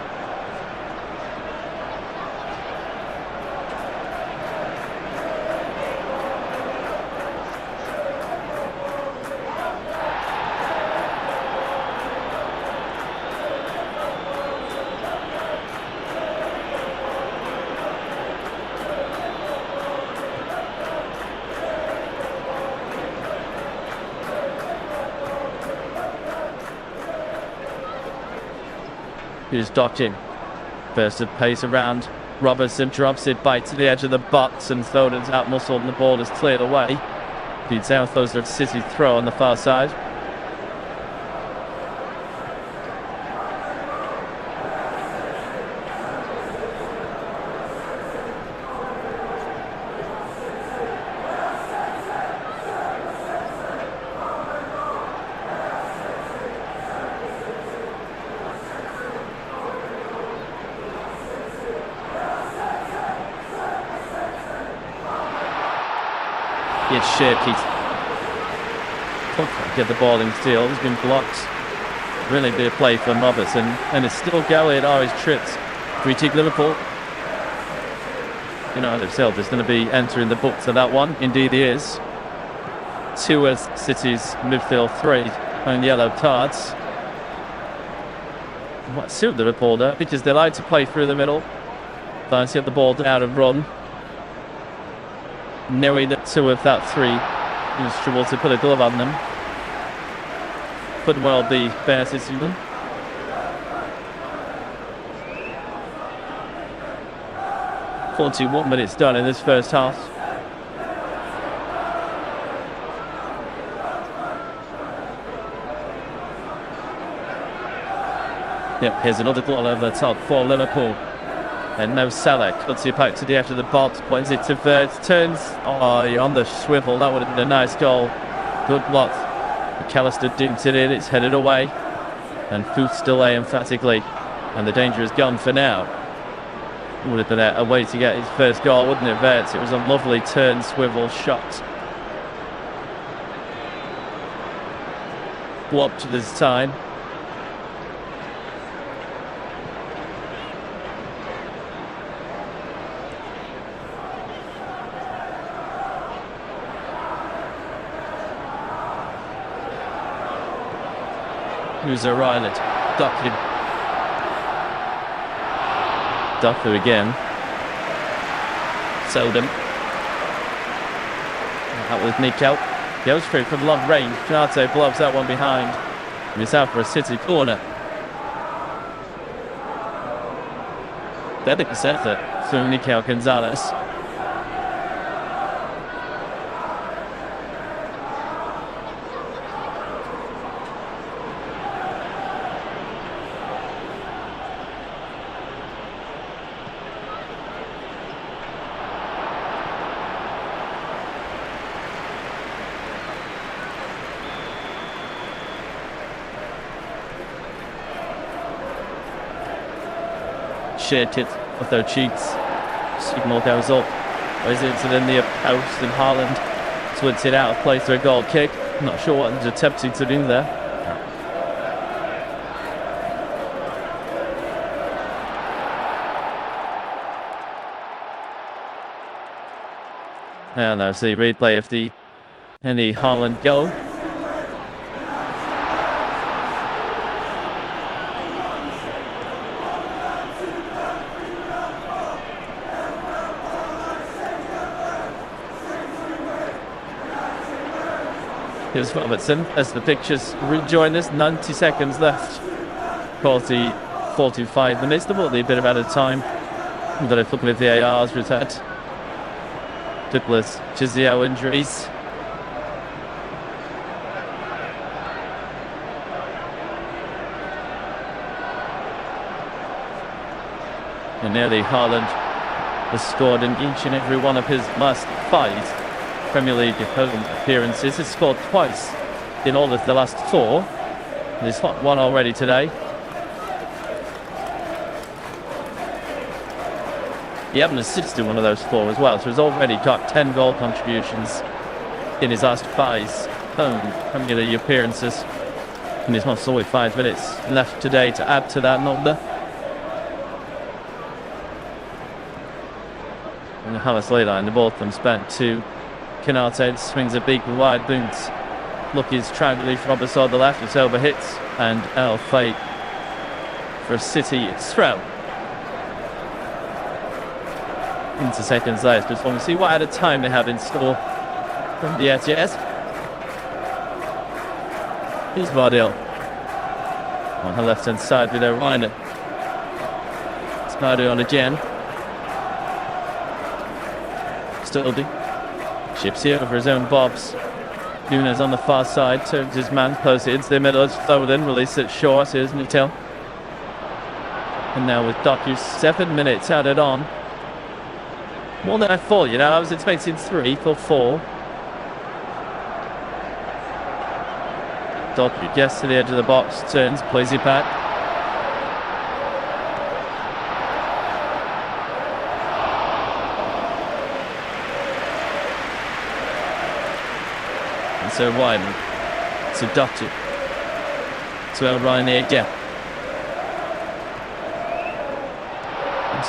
who's dodging. Burst of pace around. Robertson drops it, bites to the edge of the box, and Foden's out-muscled and the ball is cleared away. Feeds out those of City throw on the far side. It's shaky. Get the ball in field. He's been blocked. Really big play from Robertson, and it's still going. Oh, he's tripped. Free kick Liverpool. You know himself is going to be entering the books of that one. Indeed, he is. 2 as City's midfield, 3 on yellow cards. What suit Liverpool there, because they like to play through the middle. Trying to get the ball out and run. Knowing that 2 of that 3 is trouble to put a glove on them. Could well be fair to them. – 41 minutes done in this first half. Yep, here's another goal over the top for Liverpool. And now Salah cuts it back to the edge of the box, points it to Vert, turns on the swivel. That would have been a nice goal. Good block. McAllister digs it in, it's headed away. And Foot's delay emphatically. And the danger is gone for now. Would have been a way to get his first goal, wouldn't it, Vert? It was a lovely turn, swivel shot. Blocked this time. Who's O'Reilly? Duffy. Duffy again. Seldom. That was Nico. Goes through from long range. Canate blocks that one behind. He's out for a City corner. Delicate centre through Nico Gonzalez. Shaped it with their cheeks. Signal goes up. Is it in the post, and Haaland splits it out of play for a goal kick. Not sure what he's attempting to do there. And there's the replay of the Haaland goal. Here's Robertson as the pictures rejoin us. 90 seconds left. 45 minutes. There will be a bit of added time. We've got a couple of VARs returned. Douglas Chizio injuries. And nearly Haaland has scored in each and every one of his last 5 Premier League home appearances. He's scored twice in all of the last 4. And he's got 1 already today. He hadn't assisted one of those 4 as well, so he's already got 10 goal contributions in his last 5 home Premier League appearances. And he's not only 5 minutes left today to add to that number. And Hamas Leyline, the ball comes back to Canate, swings a big wide boot. Lucky's triangulated from opposite the left, it's over hits, and El Fate for City throw. Into seconds later, just want to see what at a time they have in store from the Etihad. Here's Vardil on the left hand side with O'Reilly. Hardy on again. Sturdy. Chips here for his own bobs. Nunes on the far side, turns his man close into the middle, throw it in, release it short, here's Nuttall. And now with Doku, 7 minutes added on. More than I thought, you know, I was expecting 3 for 4. Doku gets to the edge of the box, turns, plays it back. And so Wyman to Doku. To El Ryan again.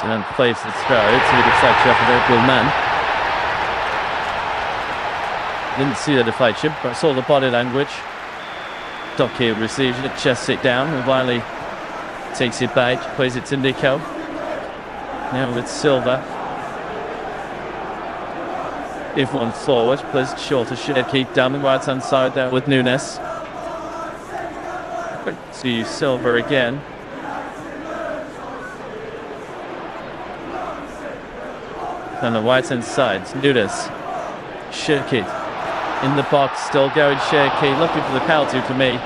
And then plays the throw to the deflection off the Liverpool man. Didn't see the deflection, but saw the body language. Doku receives it, chests it down, and Wiley takes it back, plays it to Nico. Now with Silva. If one forward, plays shorter shade, keep down the right hand side there with Nunes. To Silva again. On the right hand side, Nunes. Shirky in the box, still going Shirky, looking for the penalty for me.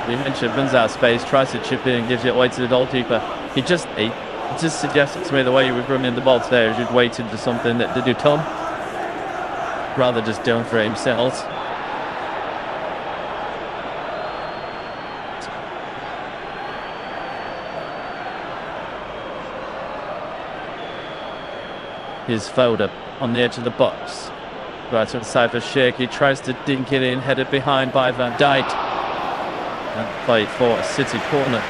We mentioned runs out of space, tries to chip in and gives it away to the goalkeeper. He just suggested to me the way he was running the ball today is he'd waited for something that did come, rather just doing for himself. Here's Foda on the edge of the box. Right to the side for Shirky, tries to dink it in, headed behind by Van Dijk. And played for a City corner.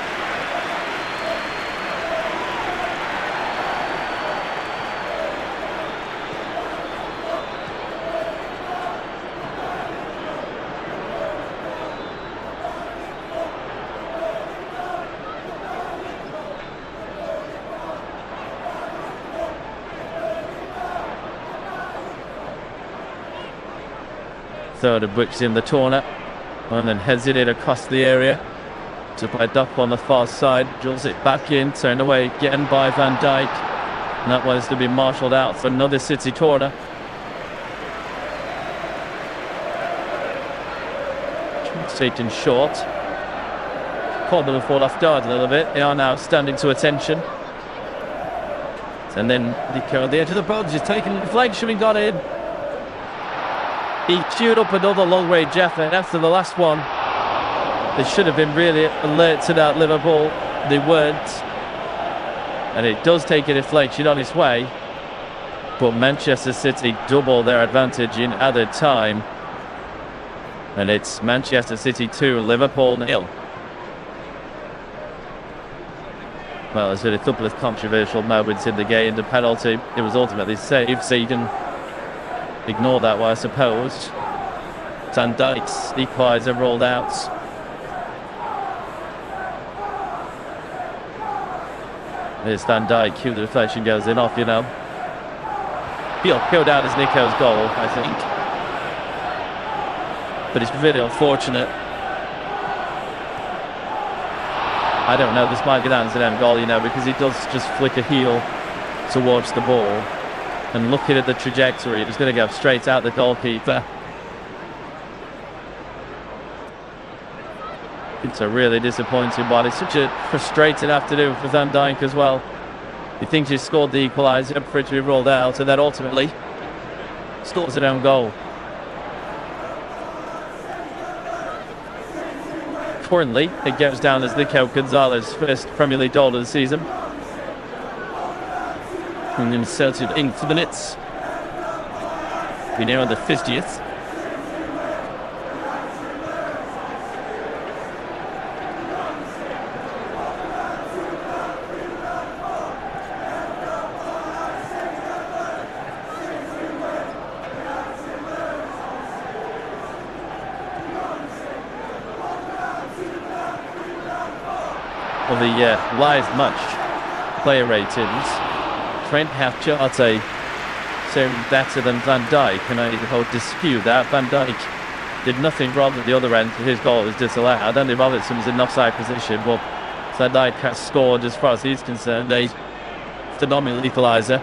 Third of which in the corner, and then heads it in across the area to play Duck on the far side, drills it back in, turned away again by Van Dijk, and that was to be marshalled out for another City corner. Taken short, caught them before off guard a little bit. They are now standing to attention, and then Nico at the edge of the box, just taking the deflection and got in. He queued up another long-range effort after the last one. They should have been really alert to that, Liverpool. They weren't. And it does take a deflection on its way. But Manchester City double their advantage in added time. And it's Manchester City 2, Liverpool 0. Well, there's been a couple of controversial moments in the game. The penalty, it was ultimately saved, so you can ignore that one, I suppose. Van Dijk's equaliser rolled out. There's Van Dijk, the deflection goes in off, you know. He'll go down as Nico's goal, I think. But it's really unfortunate. I don't know, this might go down as an end goal, you know, because he does just flick a heel towards the ball. And looking at the trajectory, it was going to go straight out the goalkeeper. It's a really disappointing one. It's such a frustrating afternoon for Van Dijk as well. He thinks he scored the equaliser for it to be rolled out, and then ultimately scores an own goal. Currently, it goes down as Nico Gonzalez's first Premier League goal of the season. And inserted in for minutes. We're now on the 50th. For the LiveMatch player ratings, Trent Half-Charter sound better than Van Dijk, and I dispute that. Van Dijk did nothing wrong at the other end. His goal was disallowed. Andy Robertson was in an offside position, but Van Dijk has scored, as far as he's concerned, a the nominal equaliser.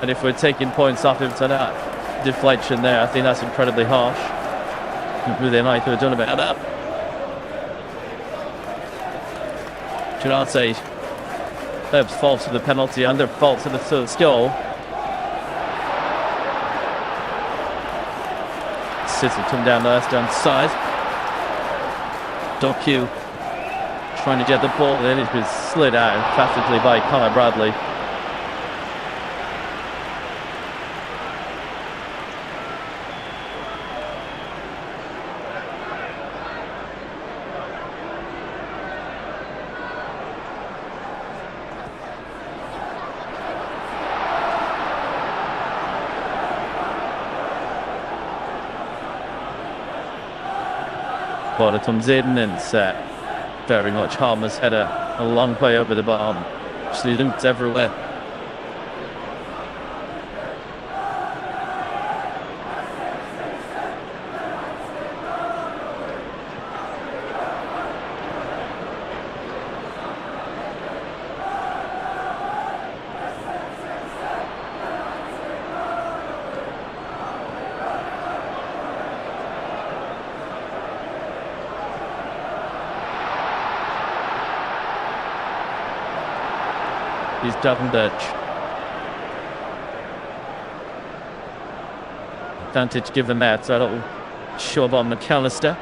And if we're taking points off him to that deflection there, I think that's incredibly harsh. They might have done a bit of that. I'd say Pep's fault to the penalty and their fault to the first goal. City come down the left-hand side. Doku trying to get the ball in. It's been slid out emphatically by Connor Bradley. But it comes in and it's very much harmless header, a long way over the bar. Actually linked everywhere. He's Devon Dutch. Advantage given there, so that'll shove on McAllister.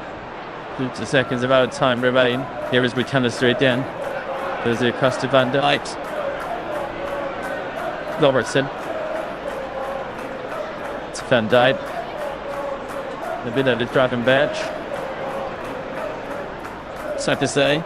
2 seconds of out time remain. Here is McAllister again. There's the across to Van Dijk. Robertson. It's Van Dijk. A bit of the driving bench. Sad to say.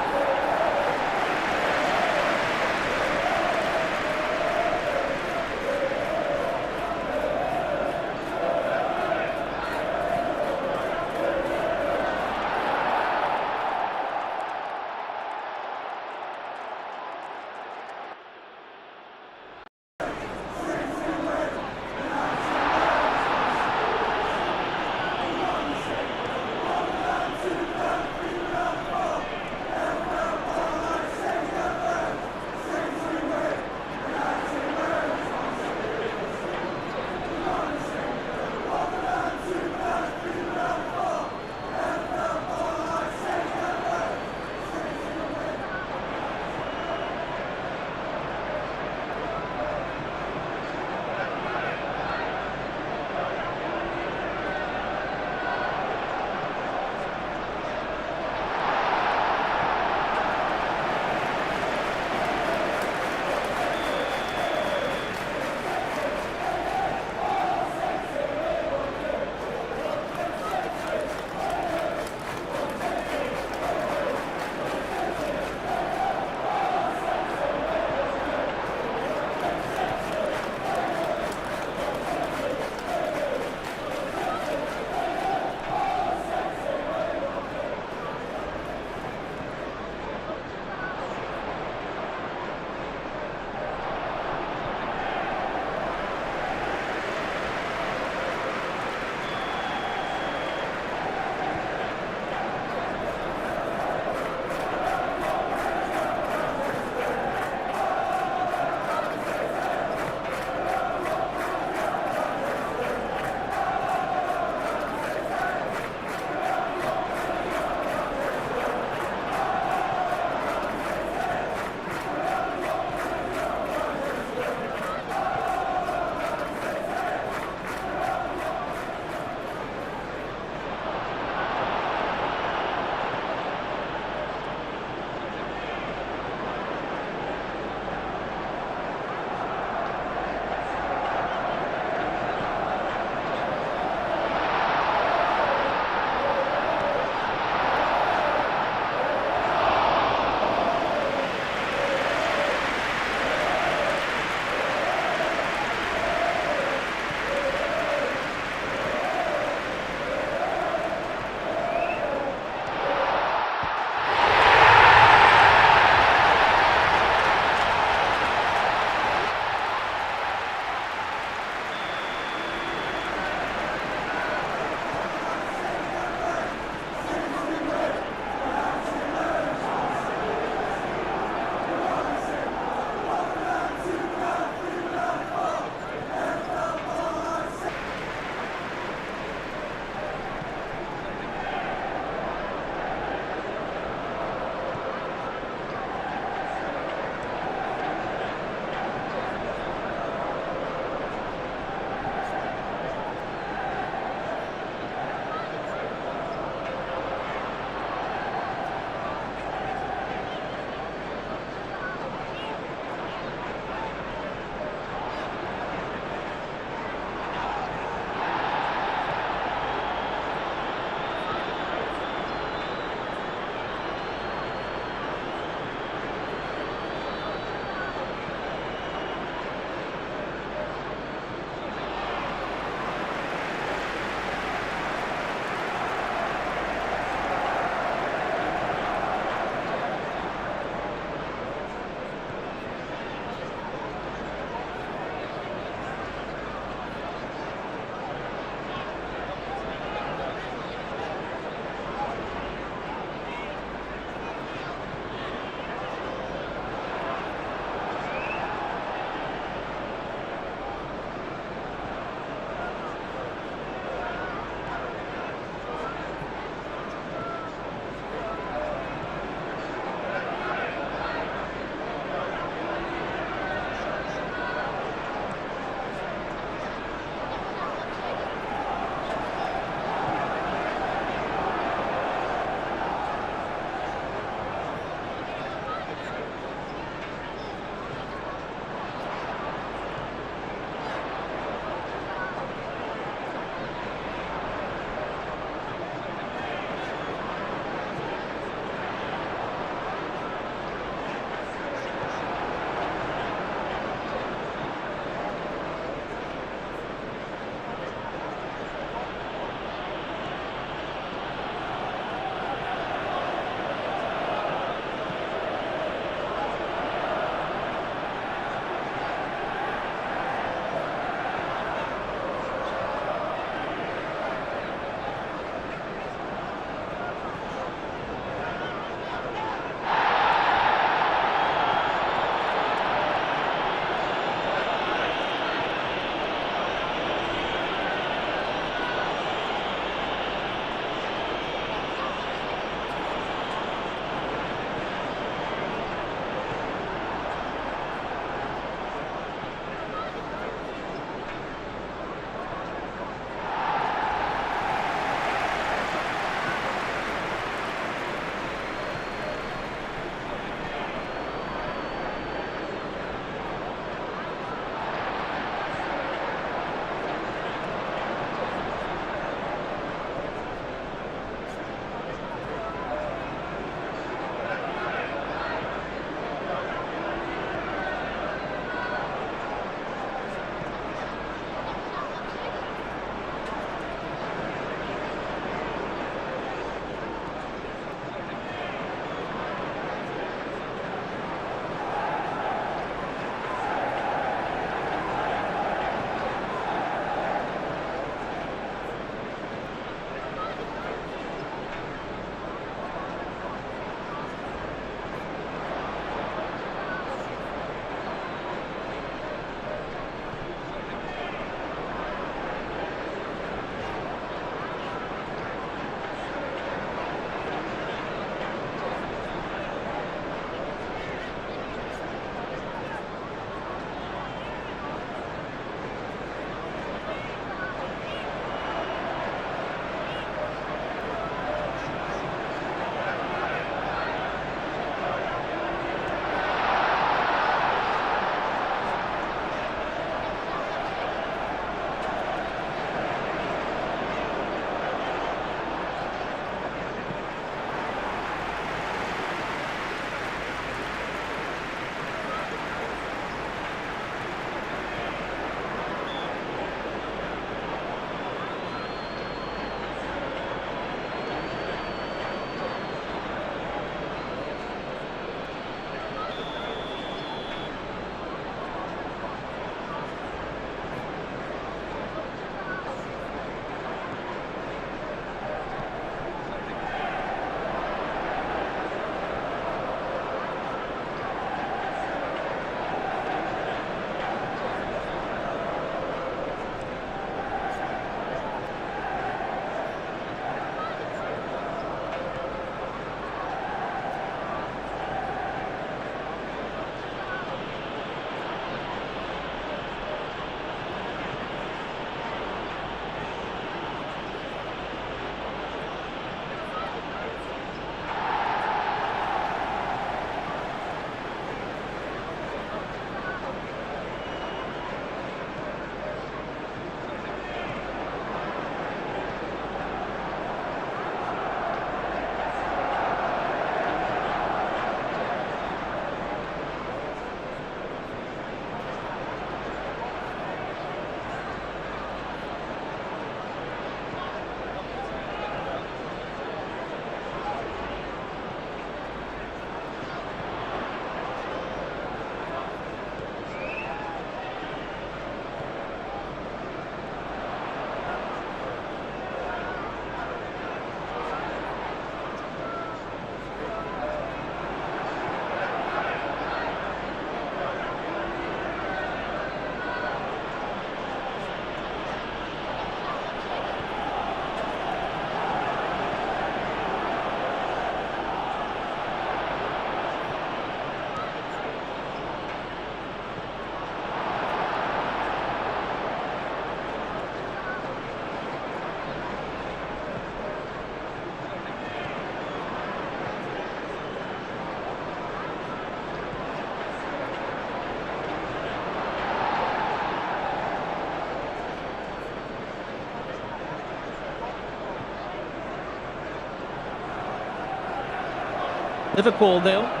Liverpool 0.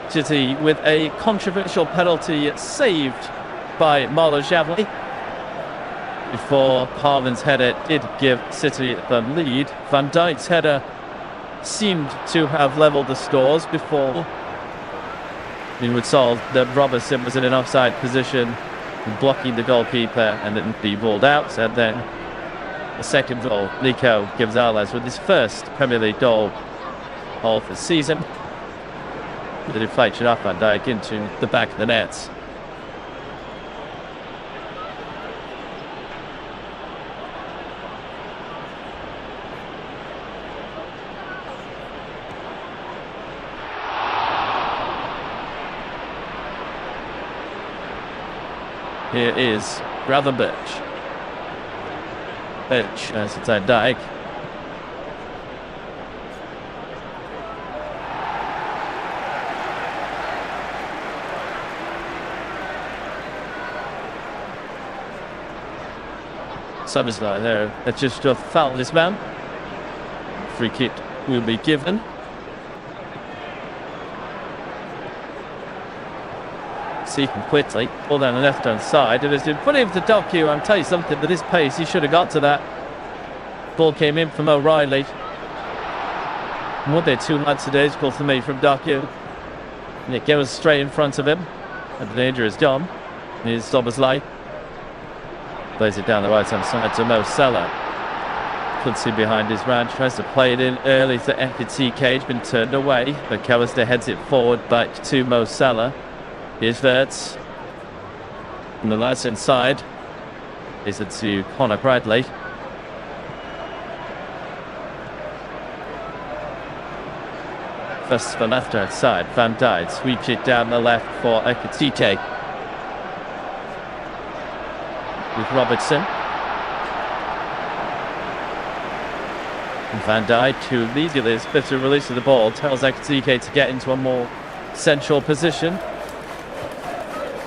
City with a controversial penalty saved by Marlo Javli before Haaland's header did give City the lead. Van Dijk's header seemed to have levelled the scores before he would solve that Robertson was in an offside position blocking the goalkeeper and then be ruled out. And then the second goal, Nico Gonzalez with his first Premier League goal of the season. The deflection off Van Dijk into the back of the nets. Here is Gravenberch. Birch as it's Van Dijk. Szoboszlai there. That's just a foul, this man. Free kick will be given. Seeking quickly, pull down the left hand side. It has been put into Doku. I'll tell you something, with his pace, he should have got to that. Ball came in from O'Reilly. And what they're 2 lads today is called for me from Doku. And it goes straight in front of him. And the danger is done. Here's Szoboszlai. Plays it down the right hand side to Mo Salah. Puts him behind his man, tries to play it in early to Ekitike, been turned away. But McAllister heads it forward back to Mo Salah. Here's Wirtz. On the left hand side is it to Connor Bradley. First the left hand side, Van Dijk sweeps it down the left for Ekitike. With Robertson. And Van Dijk, who immediately is fifth to release of the ball, tells Ekitike to get into a more central position.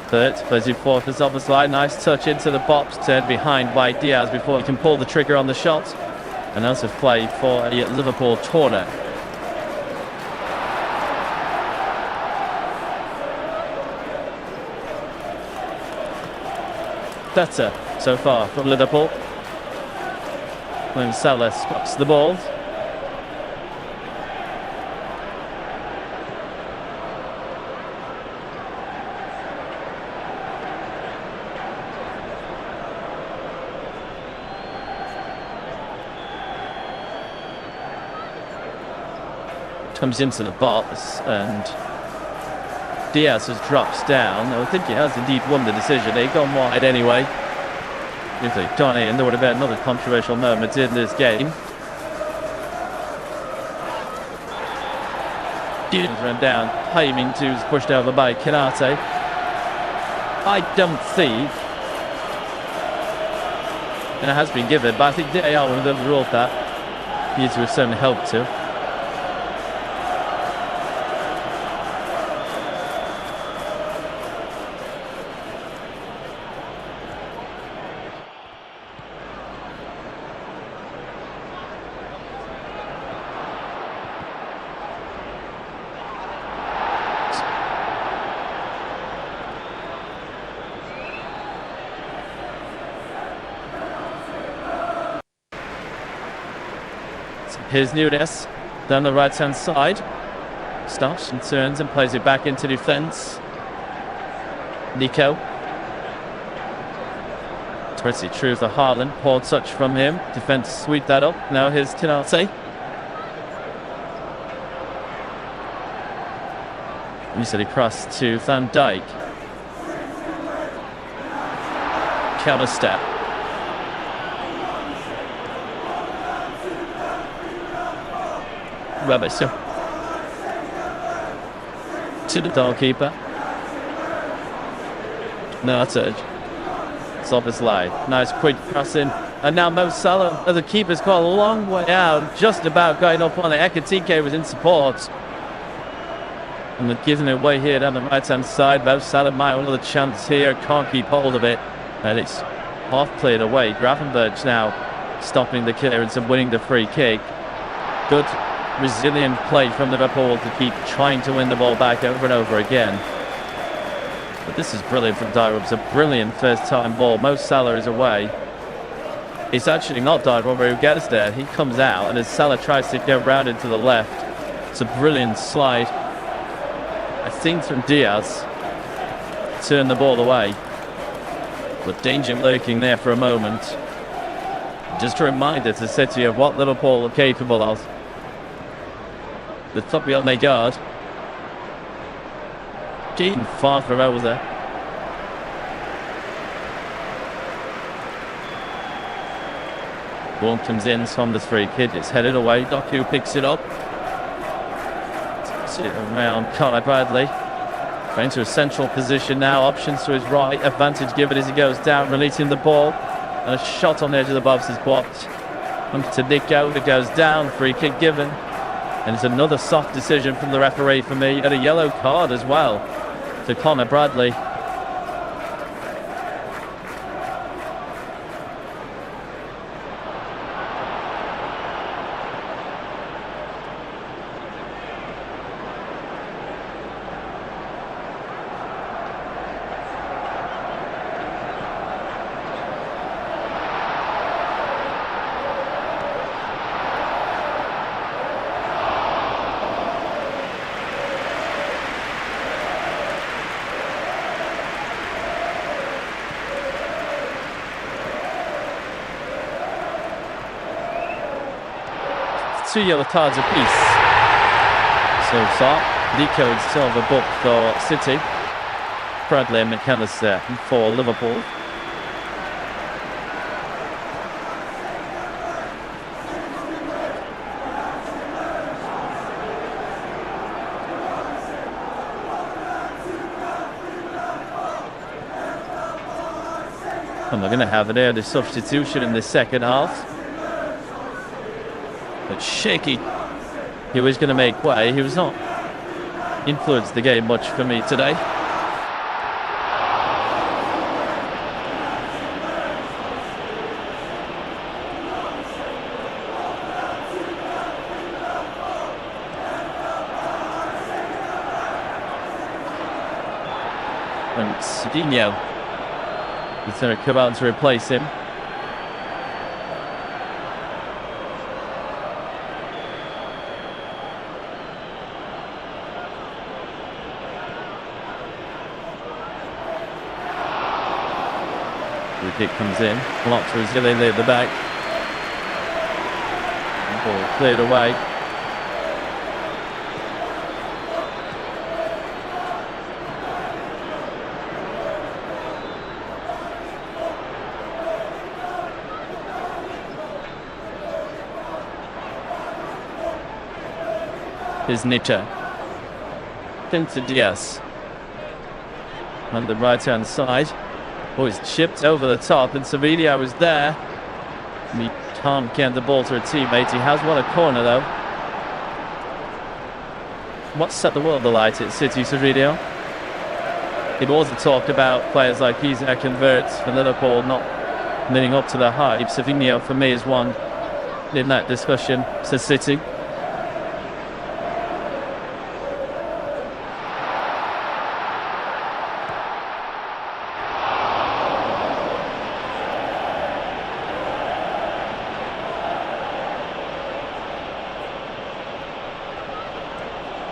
Third, plays it forward for Szoboszlai. Nice touch into the box, turned behind by Diaz before he can pull the trigger on the shot. And out of play for a Liverpool corner. Better so far from Liverpool. When Salah stops the ball. Comes into the box and Diaz has drops down. I think he has indeed won the decision. He'd gone wide anyway. If they'd gone in, there would have been another controversial moment in this game. Diaz ran down, aiming to was pushed over by Kanate. I don't think, and it has been given, but I think DAR would have ruled that. He would have certainly helped to. Here's Nunes down the right hand side. Stops and turns and plays it back into defence. Nico. Pretty true for Haaland. Poor touch from him. Defence sweep that up. Now here's Tinarte. Easily crossed to Van Dijk. Counter step. Robertson to the goalkeeper. No touch. Szoboszlai. Nice quick crossing. And now Mo Salah, the keeper's got a long way out, just about going up on it. Ekitike was in support. And they're giving it away here down the right hand side. Mo Salah might have another chance here. Can't keep hold of it. And it's half played away. Gravenberch now stopping the clearance and winning the free kick. Good resilient play from Liverpool to keep trying to win the ball back over and over again. But this is brilliant from Dyer. It's a brilliant first-time ball. Mo Salah is away. It's actually not Dyer who gets there. He comes out, and as Salah tries to go round into the left, it's a brilliant slide. I think from Diaz. Turn the ball away. But danger lurking there for a moment. Just a reminder to City of what Liverpool are capable of. The top wheel may guard. Getting far from over there. Ball comes in, Saunders free kick. It's headed away. Doku picks it up. Sit around Conor Bradley. Going to a central position now. Options to his right. Advantage given as he goes down, releasing the ball. And a shot on the edge of the box is blocked. Comes to Nico. It goes down. Free kick given. And it's another soft decision from the referee for me. And a yellow card as well to Conor Bradley. Two yellow cards apiece. So far, Nico and Silva booked for City. Bradley and McAllister for Liverpool. And we're going to have an early substitution in the second half. But shaky. He was going to make way. He was not influenced the game much for me today. And Cedinho is going to come out to replace him. Kick comes in, blocked for Zilly at the back. Ball cleared away. Here's Nita. Into Diaz. On the right hand side. Oh, he's chipped over the top, and Sevilla was there. He can't get the ball to a teammate. He has won a corner, though. What set the world alight at City, Sevilla? It also talked about players like Isaac and Wirtz for Liverpool not living up to their hype. Sevilla, for me, is one in that discussion to City.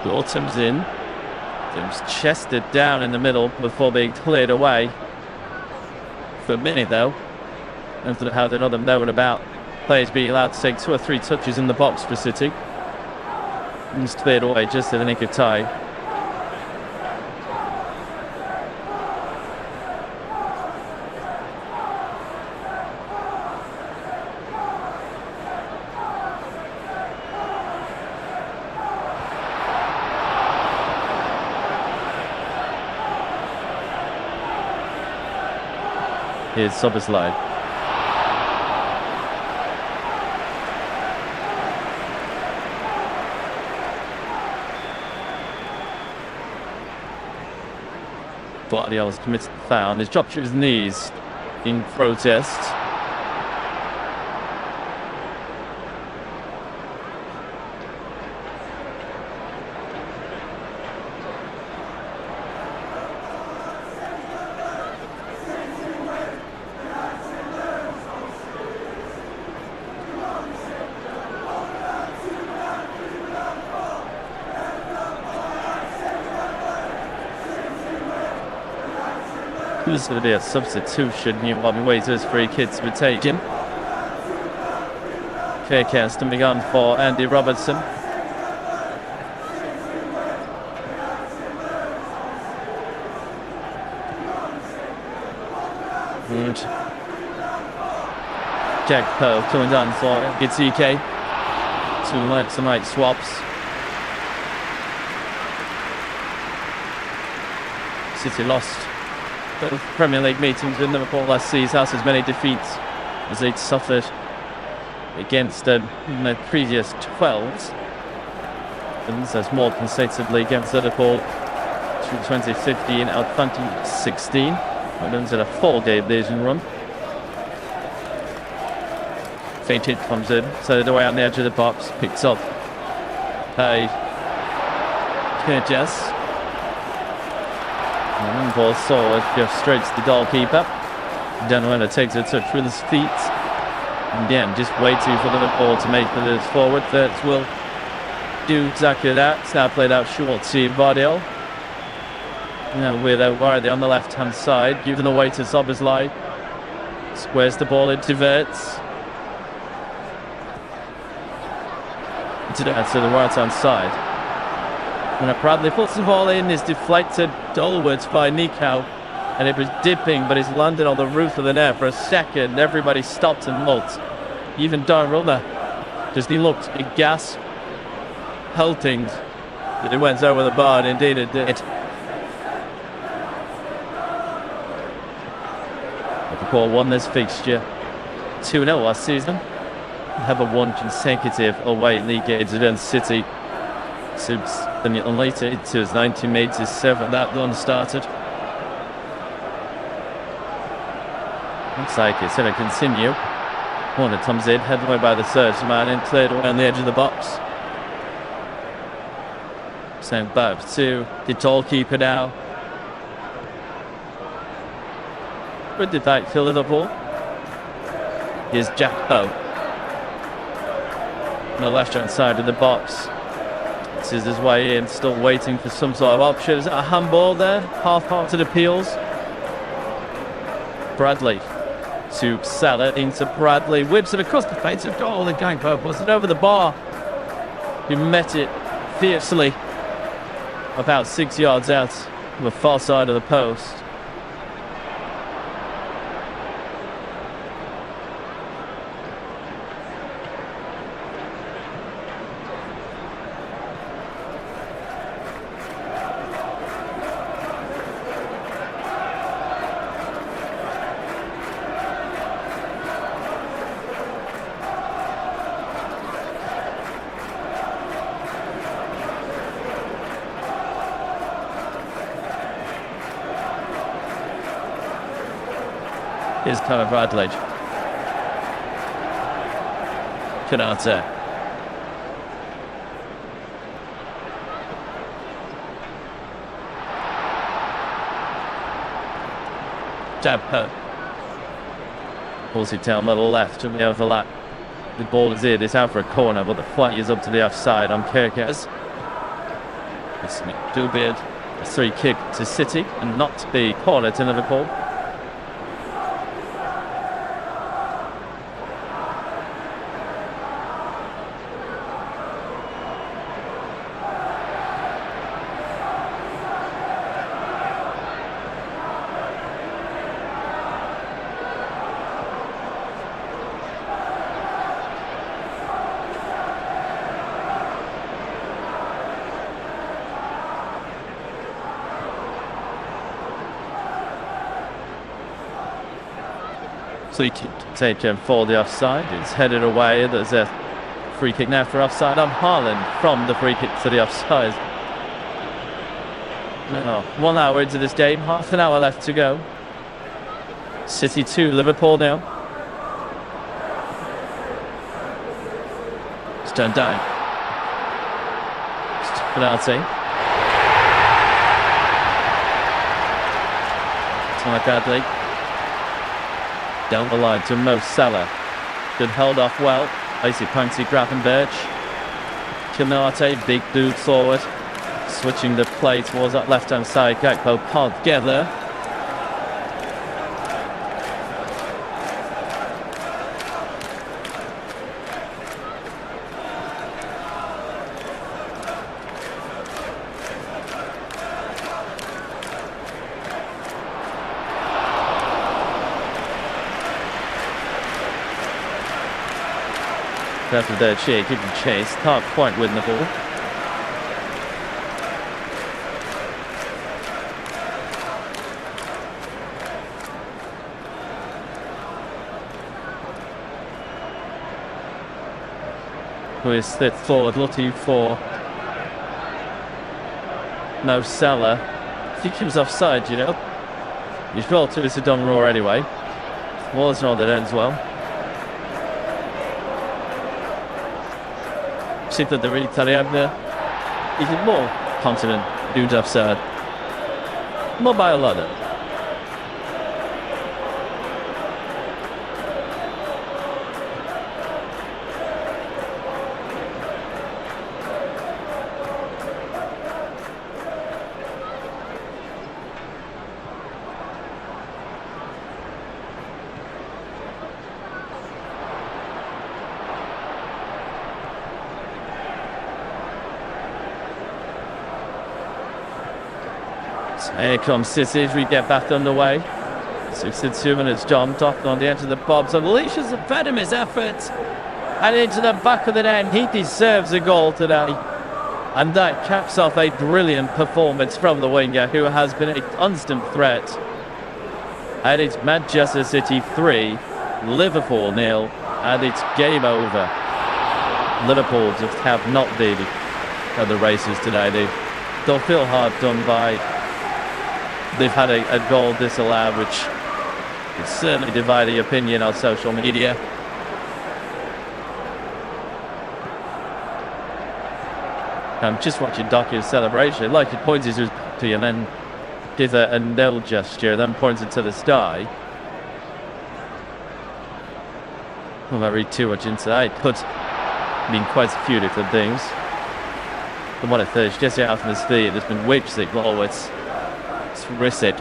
Autumn's in. James chested down in the middle before being cleared away. For a minute, though, after had another known about players being allowed to take 2 or 3 touches in the box for City. And it's cleared away just in the nick of time. Here's Szoboszlai. Guardiola's committed the foul and he's dropped to his knees in protest. Who's going to be a substitution? You want me wait his free kick to be taken. Faircast to be on for Andy Robertson. And Jack Poe coming down for ETK. 2 left tonight swaps. City lost both Premier League meetings with Liverpool last season, has as many defeats as they'd suffered against them in the previous 12s. And there's more consecutively against Liverpool through 2015 out 2016. Haaland's in a 4-game losing run. Fainted comes in, so the way out on the edge of the box, picks up by Kurjas. And ball forward, goes straight to the goalkeeper. Denwender takes a touch with his feet. And again, just waiting for Liverpool to make the move forward. That will do exactly that. It's now played out short to Vardiel. Now with Wardy on the left hand side, giving away to Szoboszlai. Squares the ball into Wirtz. To the right hand side. And Bradley puts the ball in, is deflected downwards by Nico. And it was dipping, but it's landed on the roof of the net for a second. Everybody stopped and looked. Even Donnarumma, just he looked aghast, halting that it went over the bar, and indeed it did. Liverpool won this fixture 2-0 last season. Have won consecutive away league games against City. Since then later it was 1987 that run started. Looks like it's going to continue. Corner comes in, headed away by the third man and cleared away on the edge of the box. Sent back to the goalkeeper now. Good debate for Liverpool. Here's Jack Poe. On the left hand side of the box. This is his way in, still waiting for some sort of option. Is it a handball there? Half-hearted appeals. Bradley to Salah into Bradley. Whips it across the face of goal. The gang Pope was it over the bar. He met it fiercely. About 6 yards out on the far side of the post. Here's Conor Bradley. Konate. Jab Poe. Pulls it down the left and the overlap. The ball is in, it's out for a corner, but the flight is up to the offside on Kerkez. It's McDoubid. A 3 kick to City and not the corner to Liverpool. Free kick taken for the offside. It's headed away. There's a free kick now for offside on Haaland from the free kick to the offside. 1 hour into this game, half an hour left to go. City 2, Liverpool now. It's turned down. Penalty. Conor Bradley. Down the line to Mo Salah. Good held off well. Icy Panty Gravenberch. Konate, big dude forward. Switching the play towards that left hand side. Gakpo together. After their keeping chase, can't quite win the ball. Who is fifth forward, looking for no Salah. I think he was offside, you know. He's brought to a done raw anyway. Well, it's not that ends well. See that the Italian is more confident, dude offside. More by a lot. Here comes City as we get back underway. 62 minutes, John Hopkins on the edge of the box, unleashes the Fedimus effort and into the back of the net. He deserves a goal today, and that caps off a brilliant performance from the winger, who has been a constant threat. And it's Manchester City 3, Liverpool 0, and it's game over. Liverpool just have not been at the races today. They'll feel hard done by. They've had a goal disallowed, which is certainly dividing opinion on social media. I'm just watching Docu's celebration. Like, he points his to you and then gives a nil gesture, then points it to the sky. Well, I read too much into that. It could mean quite a few different things. From what I thought, Jesse out from his feet, there's been whips at goal. It's Risset.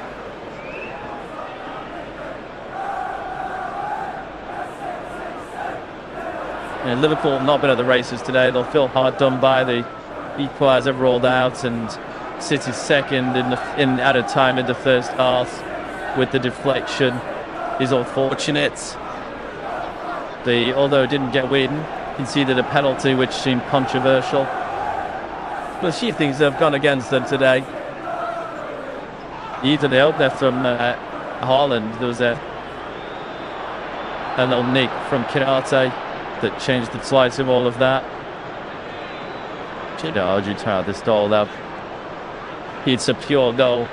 And Liverpool not been at the races today. They'll feel hard done by. The equaliser rolled out, and City's second in added time in the first half with the deflection is unfortunate. Although it didn't get win, conceded a penalty which seemed controversial. But a few things have gone against them today. Even the opener from Haaland, there was a little nick from Kinarte that changed the slice of all of that. You know, you try this goal up. It's a pure goal.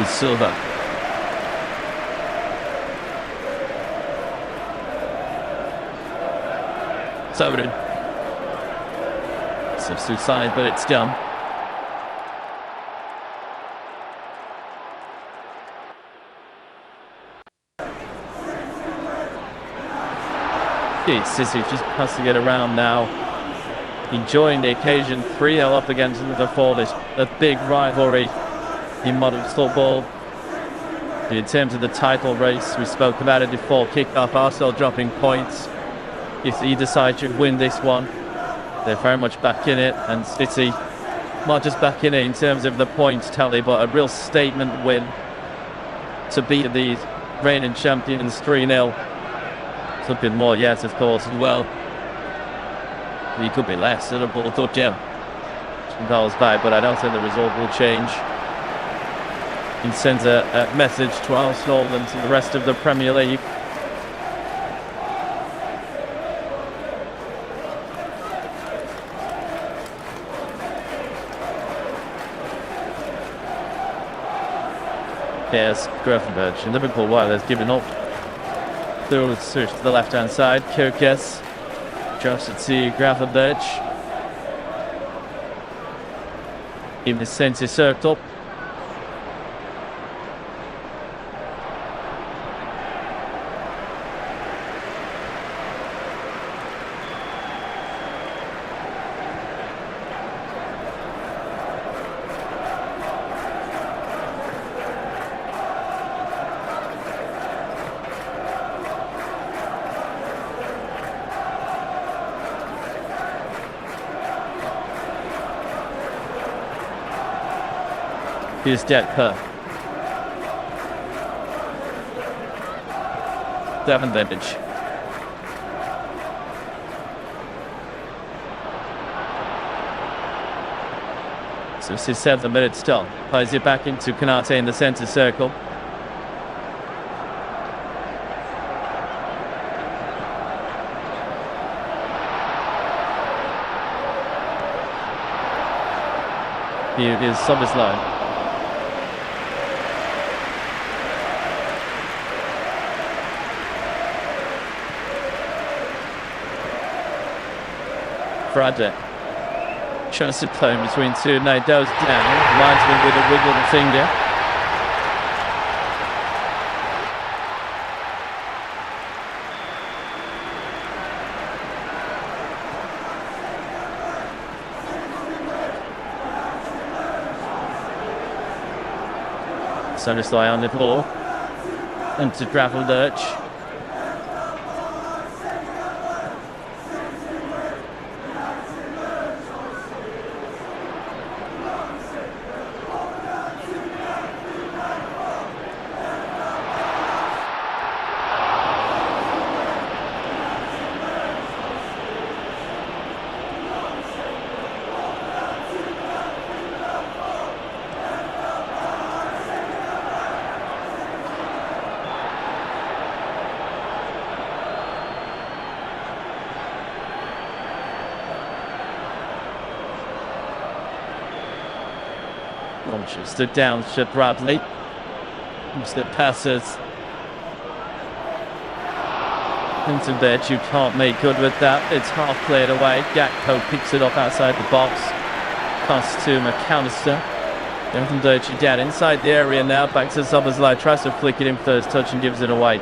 Silva. Soden. Substitute side, but it's done. City just passing it around now, enjoying the occasion. 3-0 up against Liverpool. It's a big rivalry in modern football. In terms of the title race, we spoke about it before kick-off. Arsenal dropping points. If either side should win this one, they're very much back in it, and City not just back in it in terms of the points tally, but a real statement win to beat the reigning champions 3-0. Something more, yes, of course, as well. It could be less. Liverpool thought, yeah, some goals back, but I don't think the result will change. He sends a message to Arsenal and to the rest of the Premier League. Here's Gravenberch and Liverpool while has given up. Through switch to the left-hand side. Kirkes. Just to see Gravenberch. In the centre circle. Here's Detper. Gravenberch. So this is 7 minutes still. Plays it back into Konate in the centre circle. Here is Szoboszlai. Frade. Chance to play in between two. Nadeau's down. Linesman with a wiggle finger. Szoboszlai on the ball. And to Gravenberch. Launches the down to Bradley. The passes into Berch, you can't make good with that. It's half cleared away. Gakpo picks it up outside the box. Pass to McAllister. Gravenberch again inside the area now. Back to Szoboszlai. Tries to flick it in first touch and gives it away.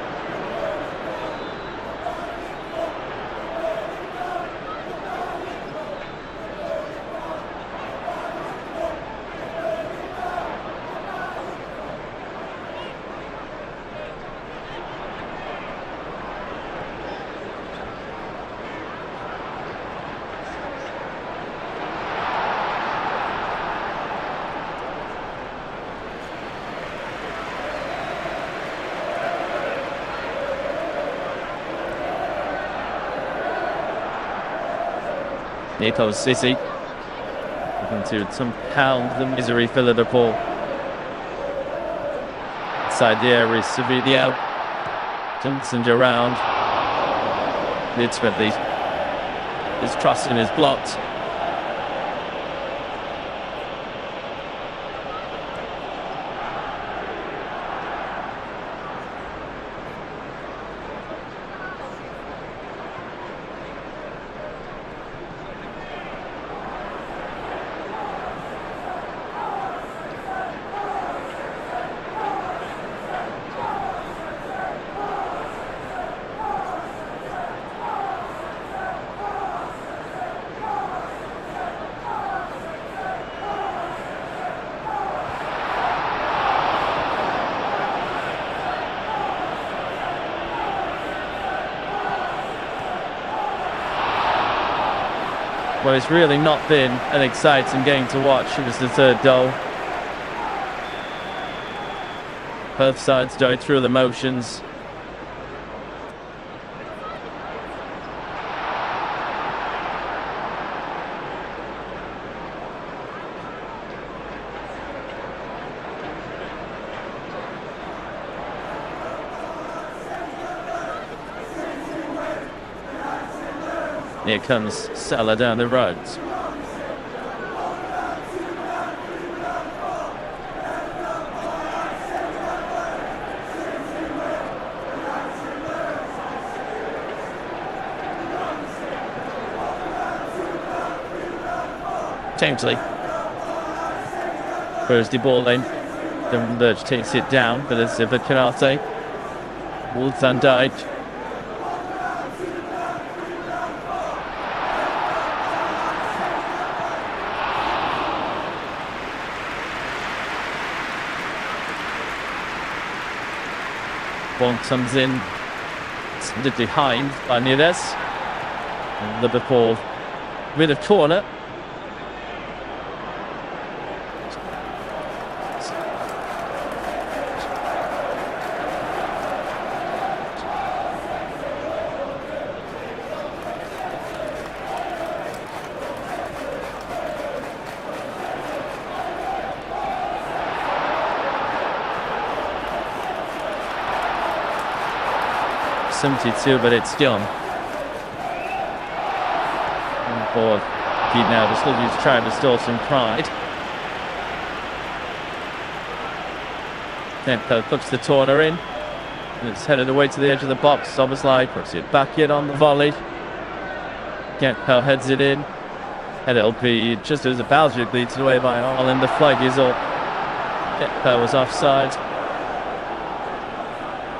Naples City looking to compound the misery for Liverpool. Inside the area is Sevilla. Johnson around. Ultimately, his crossing is blocked. Well, it's really not been an exciting game to watch. It was the third goal. Both sides going through the motions. Here comes Salah down the road. Tamesley. Throws the ball in. The Merge takes it down, but it's Ziva Kanate. Wolf Van Dijk. Ball comes in. It's behind by Neres. And Liverpool with a corner. .72, but it's John. For Pete now, just looking to try to restore some pride. Tempo puts the corner in. And it's headed away to the edge of the box. Soboslai puts it back in on the volley. Tempo heads it in. And it'll be just as the Belgium leads away by Haaland. The flag is up. Tempo was offside.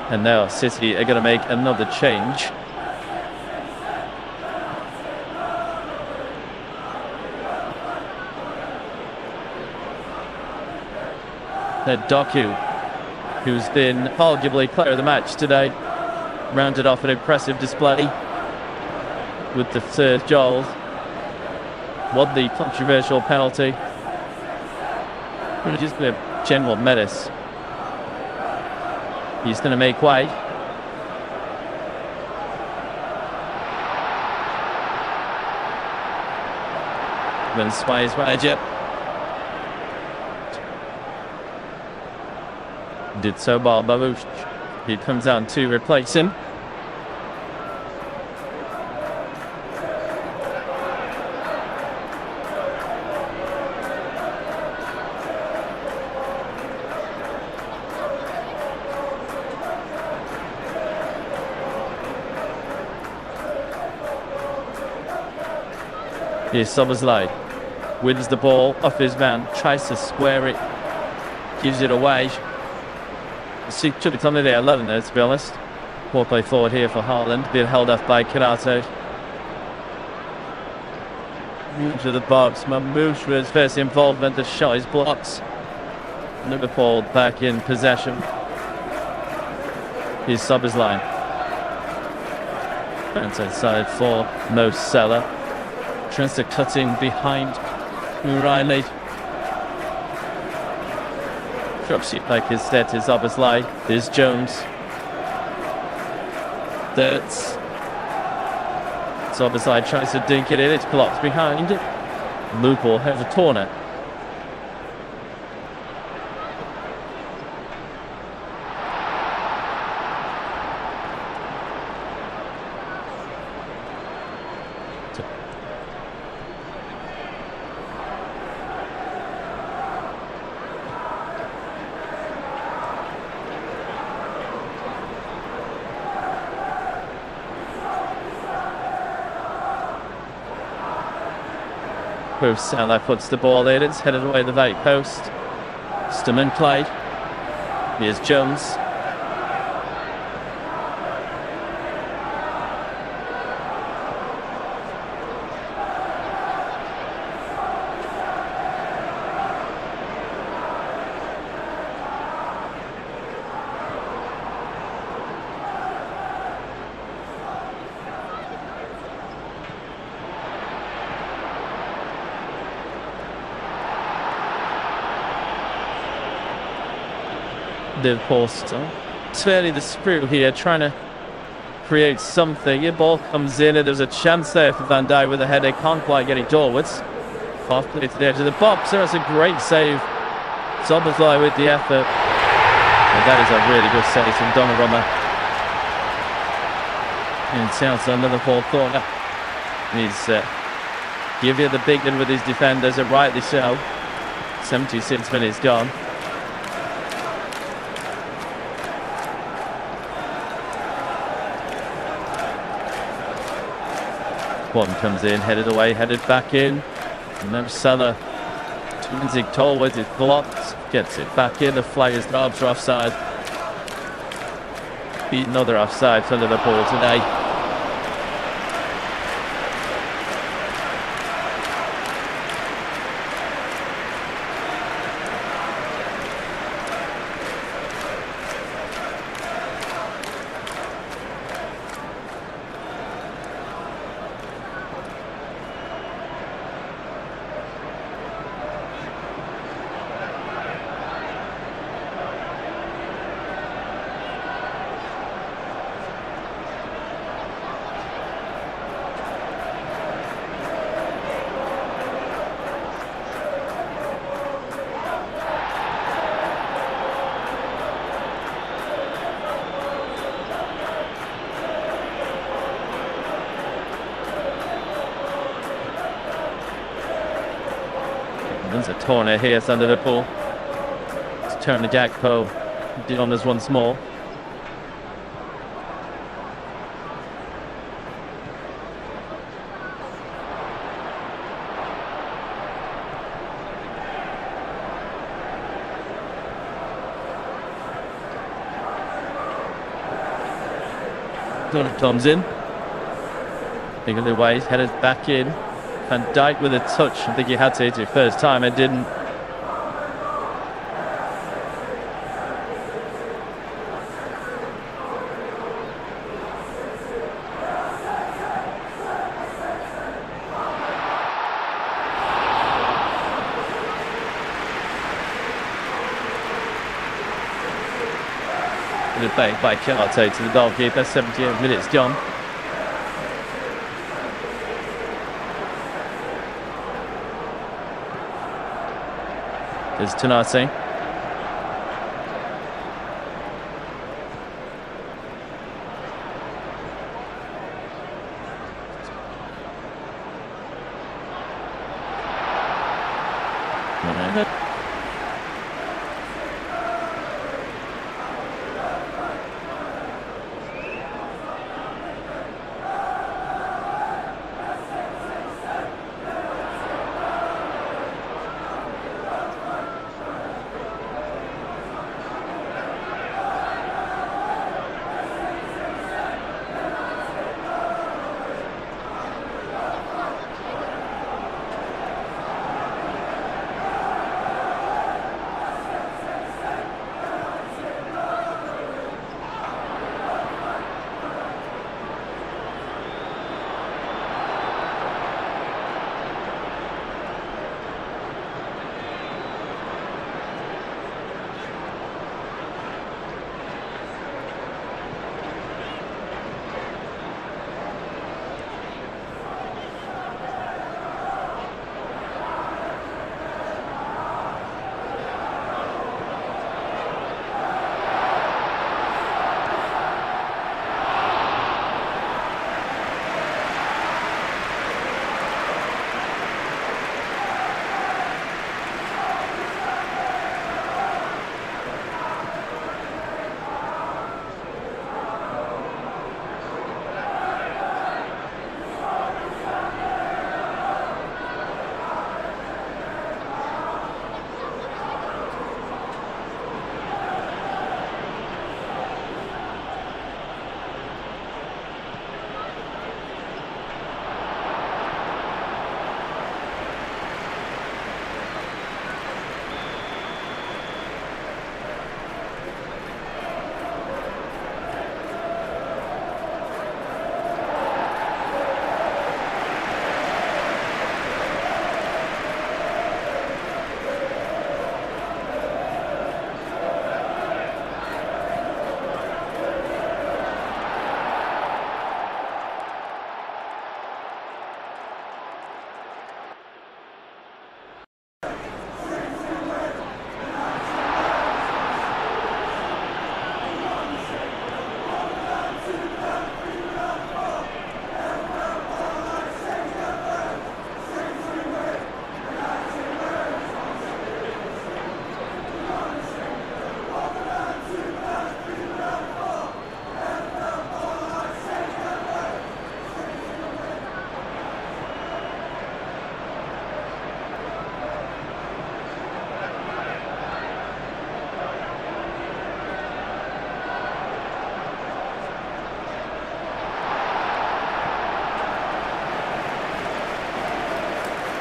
And now City are going to make another change. Doku, who's been arguably player of the match today, rounded off an impressive display with the third goal. Won the controversial penalty. Just been a general menace. He's going to make way. Then Sways Raja did so by Babush. He comes out to replace him. Here's Soboslai. Wins the ball off his man. Tries to square it. Gives it away. Should have come in there 11 there, to be honest. Poor play forward here for Haaland. Being held off by Kanate. To the box. Mamouche for his first involvement. The shot is blocked. Liverpool back in possession. Here's Soboslai. Outside side for Mo Salah. Tries to cut in behind Riley. Drops it back instead to Soboslai. There's Jones. That's Soboslai tries to dink it in. It's blocked behind. Liverpool has a corner. Salah puts the ball in. It's headed away the right post. Sturman played. Here's Jones. Liverpool it's fairly the screw here, trying to create something. Your ball comes in and there's a chance there for Van Dijk with a header. Can't quite get it doorwards. Half play to the edge of the box. That's a great save. Soboslai with the effort. And that is a really good save from Donnarumma. And sounds on Liverpool corner. He's give you the big one with his defenders, and rightly so. 76 minutes gone. One comes in, headed away, headed back in. And then Salah turns it towards, it's blocked, gets it back in. The flag is dropped for offside. Another offside for Liverpool today. There's a corner here for Liverpool. Let's turn the Gakpo on us once more. Comes in. Big of the way, headed back in. Van Dijk with a touch. I think he had to hit it first time and didn't. The bank by Karte to the goalkeeper. 78 minutes gone. There's Tanase.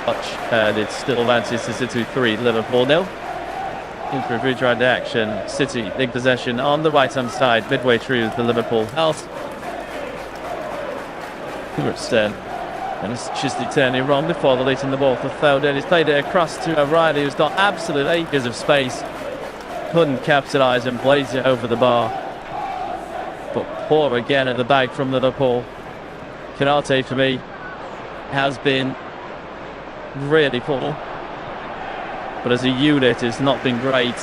Watch, and it's still Manchester City 3, Liverpool 0. Into a retried action. City in possession on the right-hand side, midway through the Liverpool half. Stern. And it's just turning wrong before releasing the ball for Foden. He's played it across to O'Reilly, who's got absolute acres of space. Couldn't capitalise and blazed it over the bar. But poor again at the back from Liverpool. Canate, for me, has been really poor. But as a unit, it's not been great.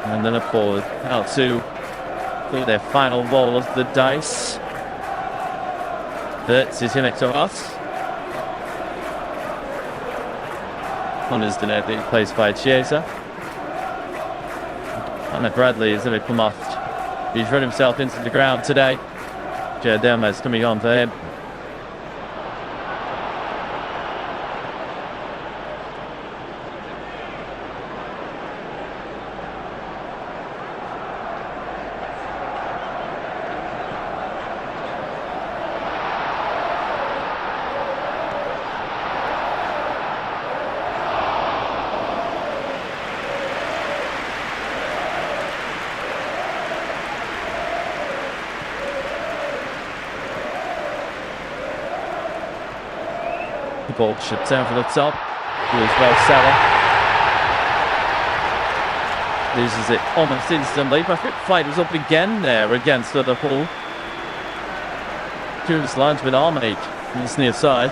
And Liverpool out to their final roll of the dice. That's his next to us. On his delivery, placed by Chiesa. And Bradley is going to come off. He's run himself into the ground today. Jadema is coming on for him. The ball shipped down from the top. Here's Salah. Loses it almost instantly. But the fight was up again there against Liverpool. Jones lines with Armade on this near side.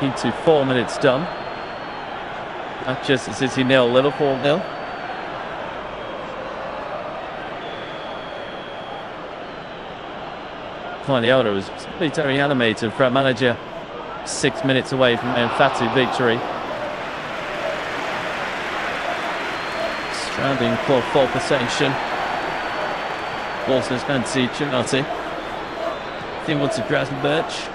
Into 4 minutes done. Manchester City 0, Liverpool 0. Guardiola was very animated for a manager 6 minutes away from an emphatic victory. Stranding for full possession. Walson's going to see Chinati. He wants to grab Birch.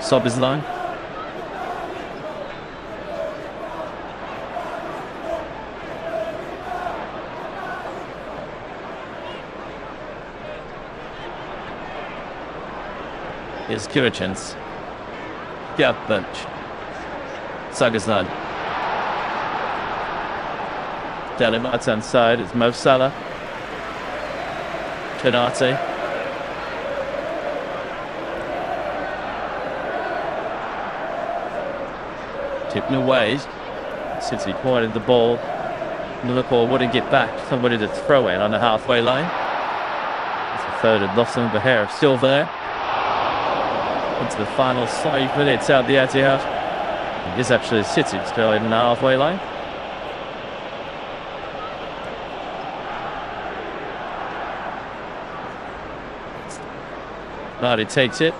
Sob his line. Here's Kurichen's. Get up bench. Sagazan. Down in right hand side is Mo Salah. Canate. Tipping away. City pointed the ball. Liverpool wouldn't get back. Somebody to throw in on the halfway line. It's a third and lost some hair. Still there. Into the final 5 minutes out the Etihad. It is actually City still in the halfway line. Vardy takes it.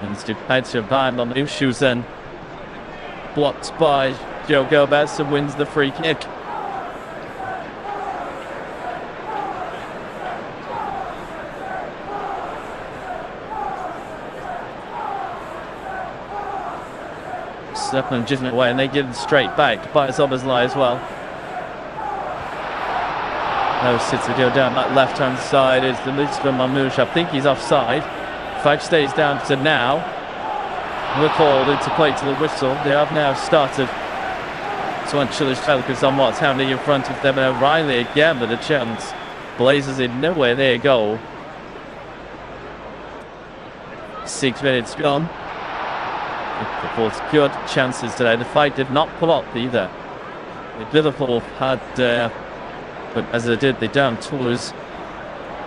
And Stupid behind on the shoes then. Blocked by Joe Gomez and wins the free kick. Stepping just away and they give it straight back by Zoboslai as well. No, City go down that left hand side is the Mustafa Mamouche. I think he's offside. Five stays down to now. We're called into play to the whistle. They have now started to actually focus on what's happening in front of them. And O'Reilly again with a chance. Blazers in nowhere near goal. 6 minutes gone. Liverpool's good chances today. The fight did not pull up either. Liverpool had, but as they did, they down tools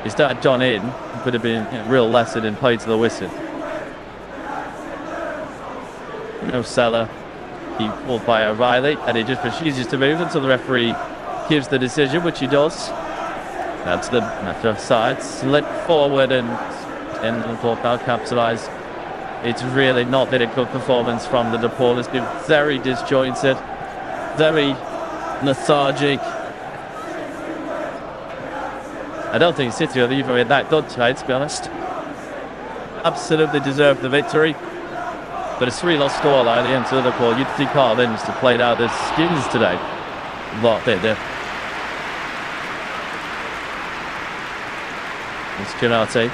He started John in. It could have been a real lesson in play to the whistle. No Salah. He pulled by O'Reilly, and he just refuses to move until the referee gives the decision, which he does. That's the matter of side. Slip forward and Liverpool can't capitalise. It's really not been a good performance from the Liverpool. It's been very disjointed, very lethargic. I don't think City are even that good tonight, to be honest. Absolutely deserved the victory. But a 3-0 scoreline against Liverpool. You'd think Haaland to play out their skins today. What they did. It's Janate.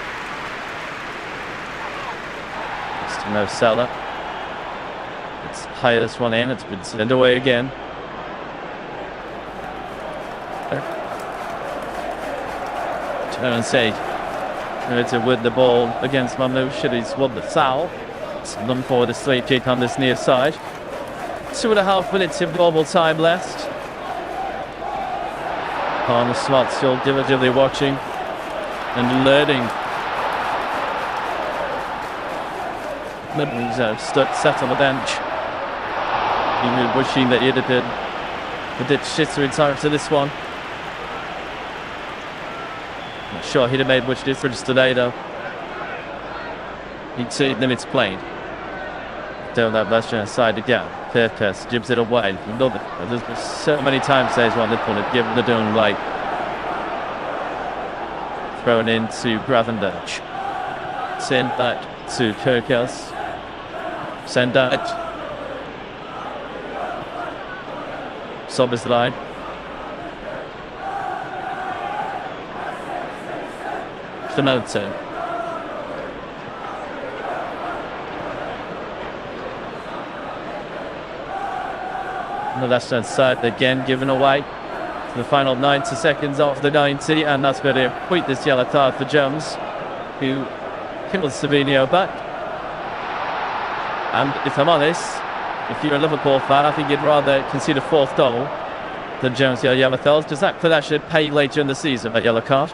It's no Salah. It's high this one in. It's been sent away again. Turn and say. To win the ball against Mamouche. He's won the foul. It's done for the straight kick on this near side. 2.5 minutes of normal time left. Arne Slot still diligently watching and learning. He's stuck sat on the bench. Even wishing that he'd have been a bit shitter in time to this one. Not sure he'd have made much difference today though. He'd seen them it's played. Down that left side again. Perkes jibs it away. There's been so many times there's one that it given the doing right. Thrown into Gravenberch. Send that to Perkes. Send that. Szoboszlai. Fernando. On the left hand side again given away for the final 90 seconds of the 90, and that's going to point this yellow card for Jones, who kills Savinho back. And if I'm honest, if you're a Liverpool fan, I think you'd rather concede a 4th goal than Jones get a yellow card, because that could actually pay later in the season, that yellow card.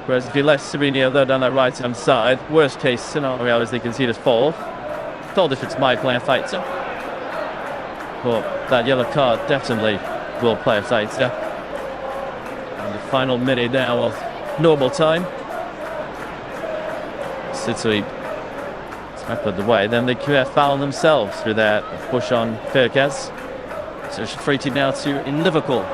Whereas if you let Savinho there down that right hand side, worst case scenario is they concede a 4th. Told if it's my player fighter. But that yellow card definitely will play a fighter. And the final minute now of normal time. City smacked the way. Then they could have fouled themselves through their push on Perkes. So it's free to now to in Liverpool.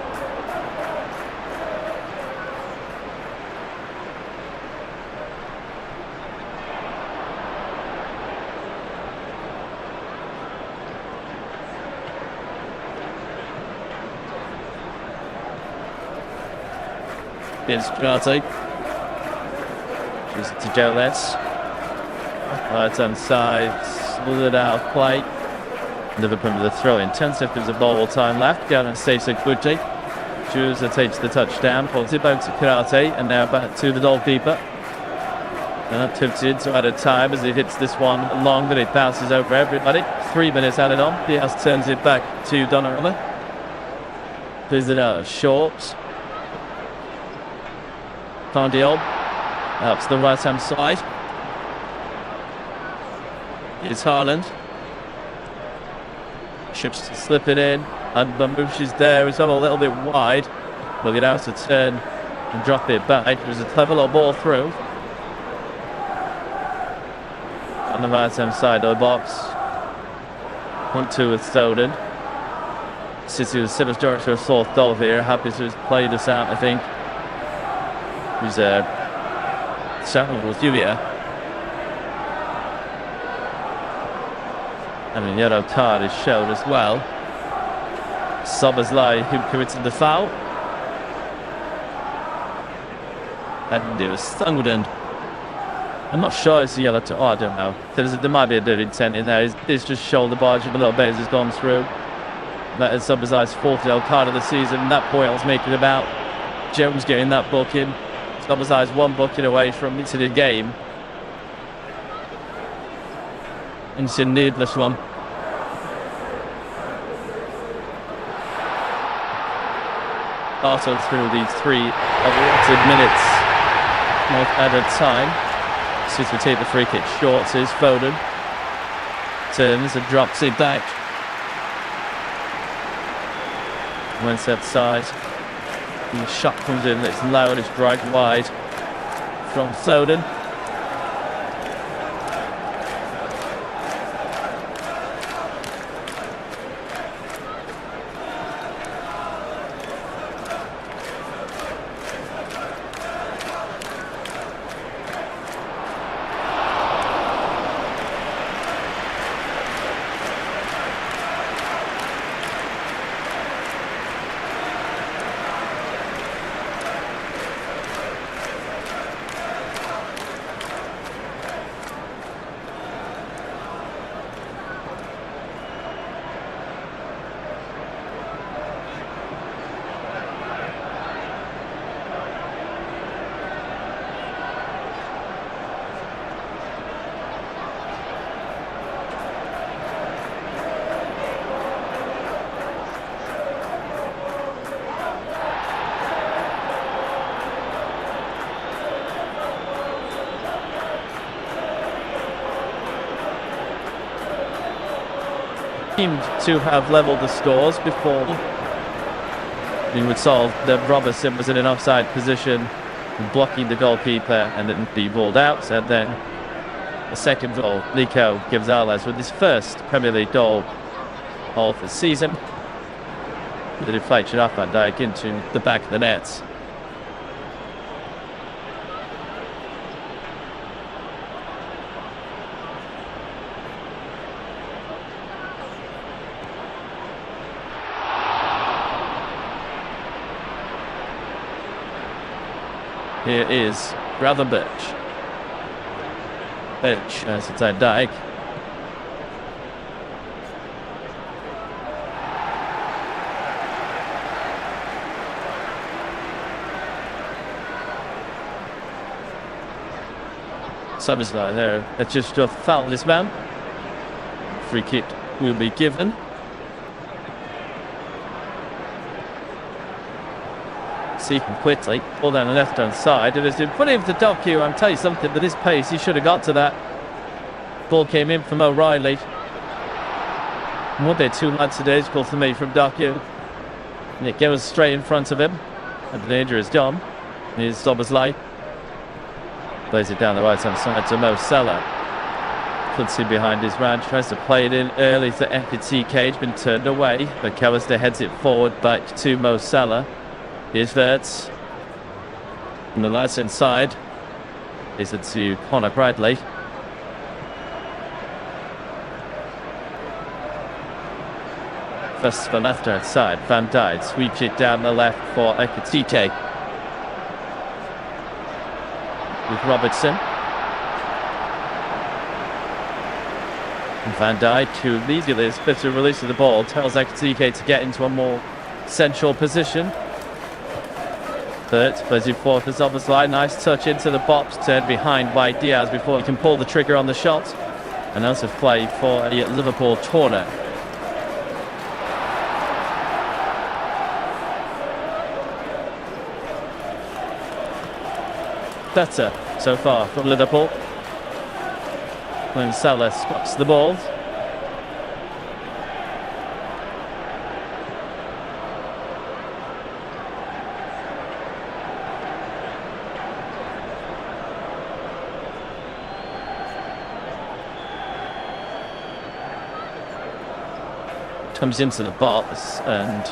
Here's Janate. Gives it to Jones. Right hand side, smoothed out play. Liverpool with a throw in. 10 seconds of ball time left. Garden saves it quickly. Juza takes the touchdown, pulls it back to Karate, and now back to the goalkeeper. And that tips it to out of time as he hits this one long, but it bounces over everybody. 3 minutes added on. Diaz turns it back to Donnarumma. Plays it out short. Diop up to the right hand side. It's Haaland. Ships to slip it in, and Mamouche is there. It's on a little bit wide. We'll get out to turn and drop it back. It was a clever little ball through. On the right hand side of the box. 1-2 with Foden. City was similar to a 4th goal here. Happy to play this out, I think. Who's Samuel with Julia. And a yellow card is shown as well. Szoboszlai, who committed the foul. And it was Foden. I'm not sure it's a yellow card. Oh, I don't know. There might be a bit of intent in there. It's just shoulder barge a little bit as it's gone through. That is Szoboszlai's 4th yellow card of the season. And that point I was making about Jones getting that booking. Szoboszlai's 1 booking away from into the game. And it's a needless one. Also through these 3 awaited minutes North added time. City take the free kick short. Is Foden. Turns and drops it back. Went outside. And the shot comes in. It's low and it's dragged wide from Foden. Seemed to have levelled the scores before he would solve that Robertson was in an offside position, blocking the goalkeeper, and then be ruled out. And then the second goal, Nico Gonzalez with his first Premier League goal of the season. The deflection off Van Dijk into the back of the net. Here is Gravenberch. Birch as it's Van Dijk. Szoboszlai there. It's just a foul this man. Free kick will be given. He can quickly pull down the left-hand side. It has been put into Doku. I'll tell you something, with his pace, he should have got to that. Ball came in from O'Reilly. What they're too much today is called for me from Doku. And it goes straight in front of him. And the danger is done. Here's Szoboszlai. Plays it down the right-hand side to Mo Salah. Puts him behind his man. Tries to play it in early to Ekitike. It's been turned away. But McAllister heads it forward back to Mo Salah. Here's Wirtz. On the left-hand side is it to Connor Bradley. First for left-hand side, Van Dijk sweeps it down the left for Ekitike. With Robertson. And Van Dijk, who immediately is fit to release of the ball, tells Ekitike to get into a more central position. Third, plays it forward for Szoboszlai. Nice touch into the box, turned behind by Diaz before he can pull the trigger on the shot. And that's a play for a Liverpool corner. Better so far from Liverpool. When Salah stops the ball. Comes into the box and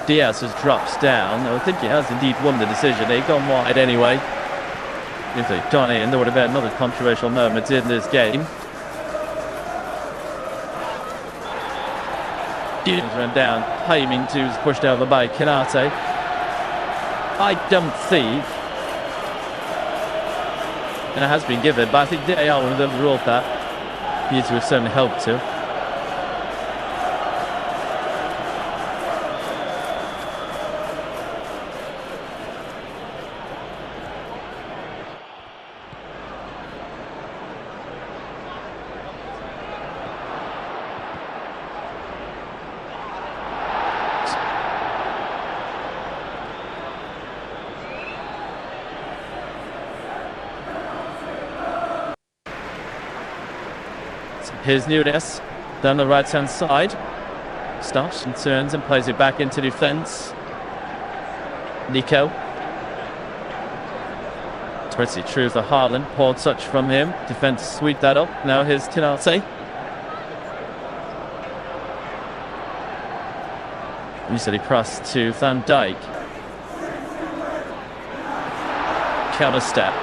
Diaz has drops down. I think he has indeed won the decision. They've gone wide anyway. If they'd done it, and there would have been another controversial moment in this game. Diaz ran down, aiming to push over by Kanate. I don't think, and it has been given, but I think they are one of them ruled that. He would certainly help to. Here's Nunes down the right-hand side. Stops and turns and plays it back into defence. Nico. Pretty true for Haaland. Poor touch from him. Defence sweep that up. Now here's Tinarte. Easily crossed to Van Dijk. Counter step.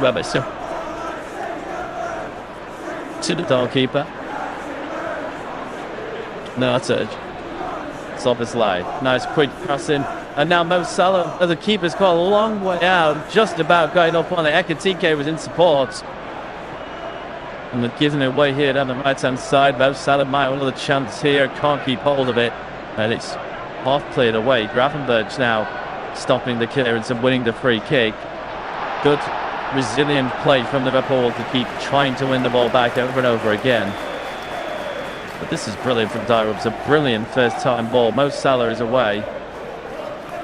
Robertson. To the goalkeeper. No, that's it. It's off his line. Nice quick crossing. And now Mo Salah, the keeper's got a long way out. Just about going up on it. Ekitike was in support. And they're giving it away here down the right-hand side. Mo Salah might have another chance here. Can't keep hold of it. And it's half played away. Gravenberg's now stopping the clearance and winning the free kick. Good, resilient play from Liverpool to keep trying to win the ball back over and over again. But this is brilliant from Dyer. It's a brilliant first-time ball. Mo Salah is away.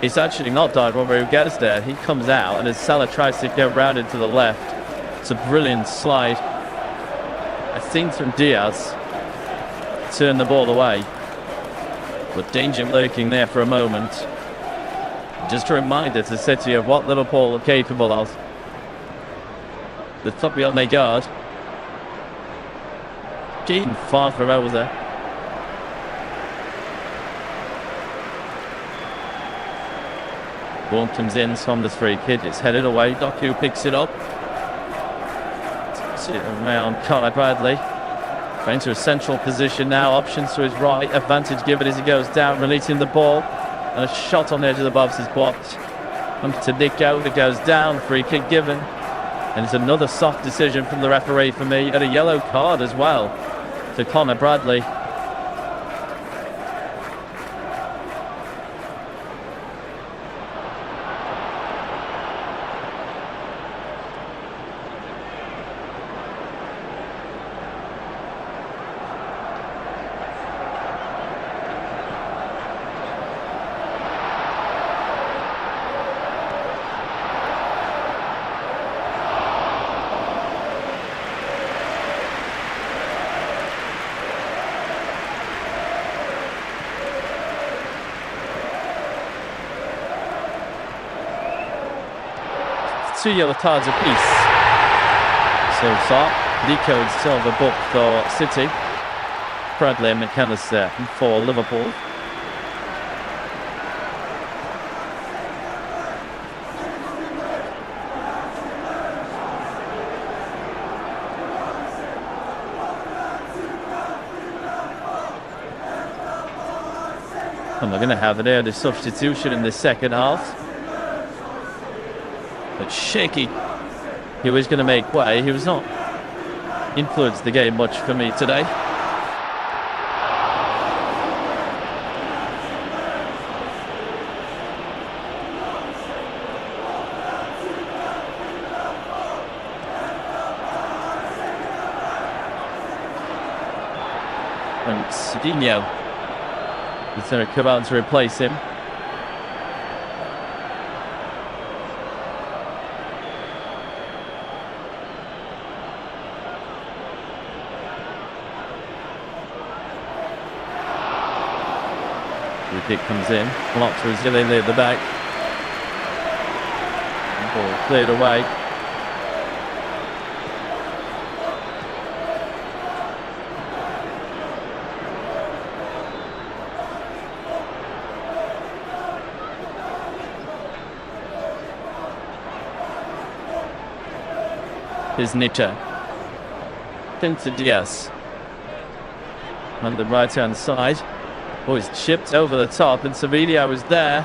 It's actually not Dyer who gets there. He comes out, and as Salah tries to get round into the left, it's a brilliant slide. I think from Diaz. Turn the ball away. But danger lurking there for a moment. Just a reminder to City of what Liverpool are capable of. The top on their guard. Getting far for Rosa. Ball comes in from the free kick. It's headed away. Doku picks it up. Sit around Conor Bradley. Going to a central position now. Options to his right. Advantage given as he goes down, releasing the ball. And a shot on the edge of the box is blocked. Comes to Nico. It goes down. Free kick given. And it's another soft decision from the referee for me. And a yellow card as well to Conor Bradley. Two yellow cards apiece. So far, Nico and Silva booked for City. Bradley and McAllister for Liverpool. And we're going to have an early substitution in the second half. But Shaky, he was going to make way. He was not influenced the game much for me today. And Cedinho is going to come out to replace him. Kick comes in, blocked resiliently at the back. Ball cleared away. Here's Nita. Into Diaz. On the right hand side. Oh, he's chipped over the top, and Sevilla was there.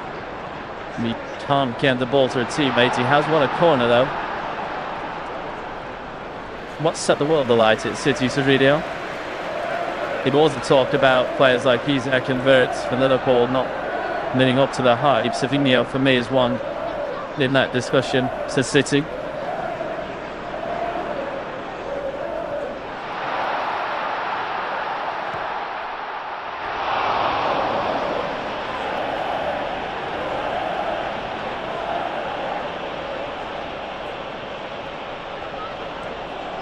He can't get the ball to a teammate. He has won a corner, though. What set the world alight at City, Sevilla? It also talked about players like Isaac and Wirtz for Liverpool not living up to their hype. Sevilla, for me, is one in that discussion to City.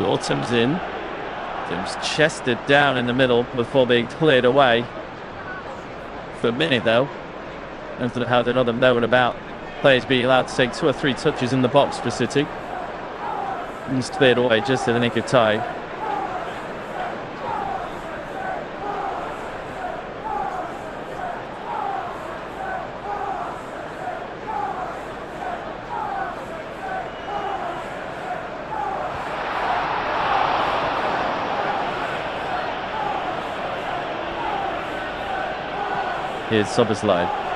Autumn's in. It was chested down in the middle before being cleared away. For a minute though, after had another known about players being allowed to take 2 or 3 touches in the box for City. And cleared away just in the nick of time. Here's Szoboszlai.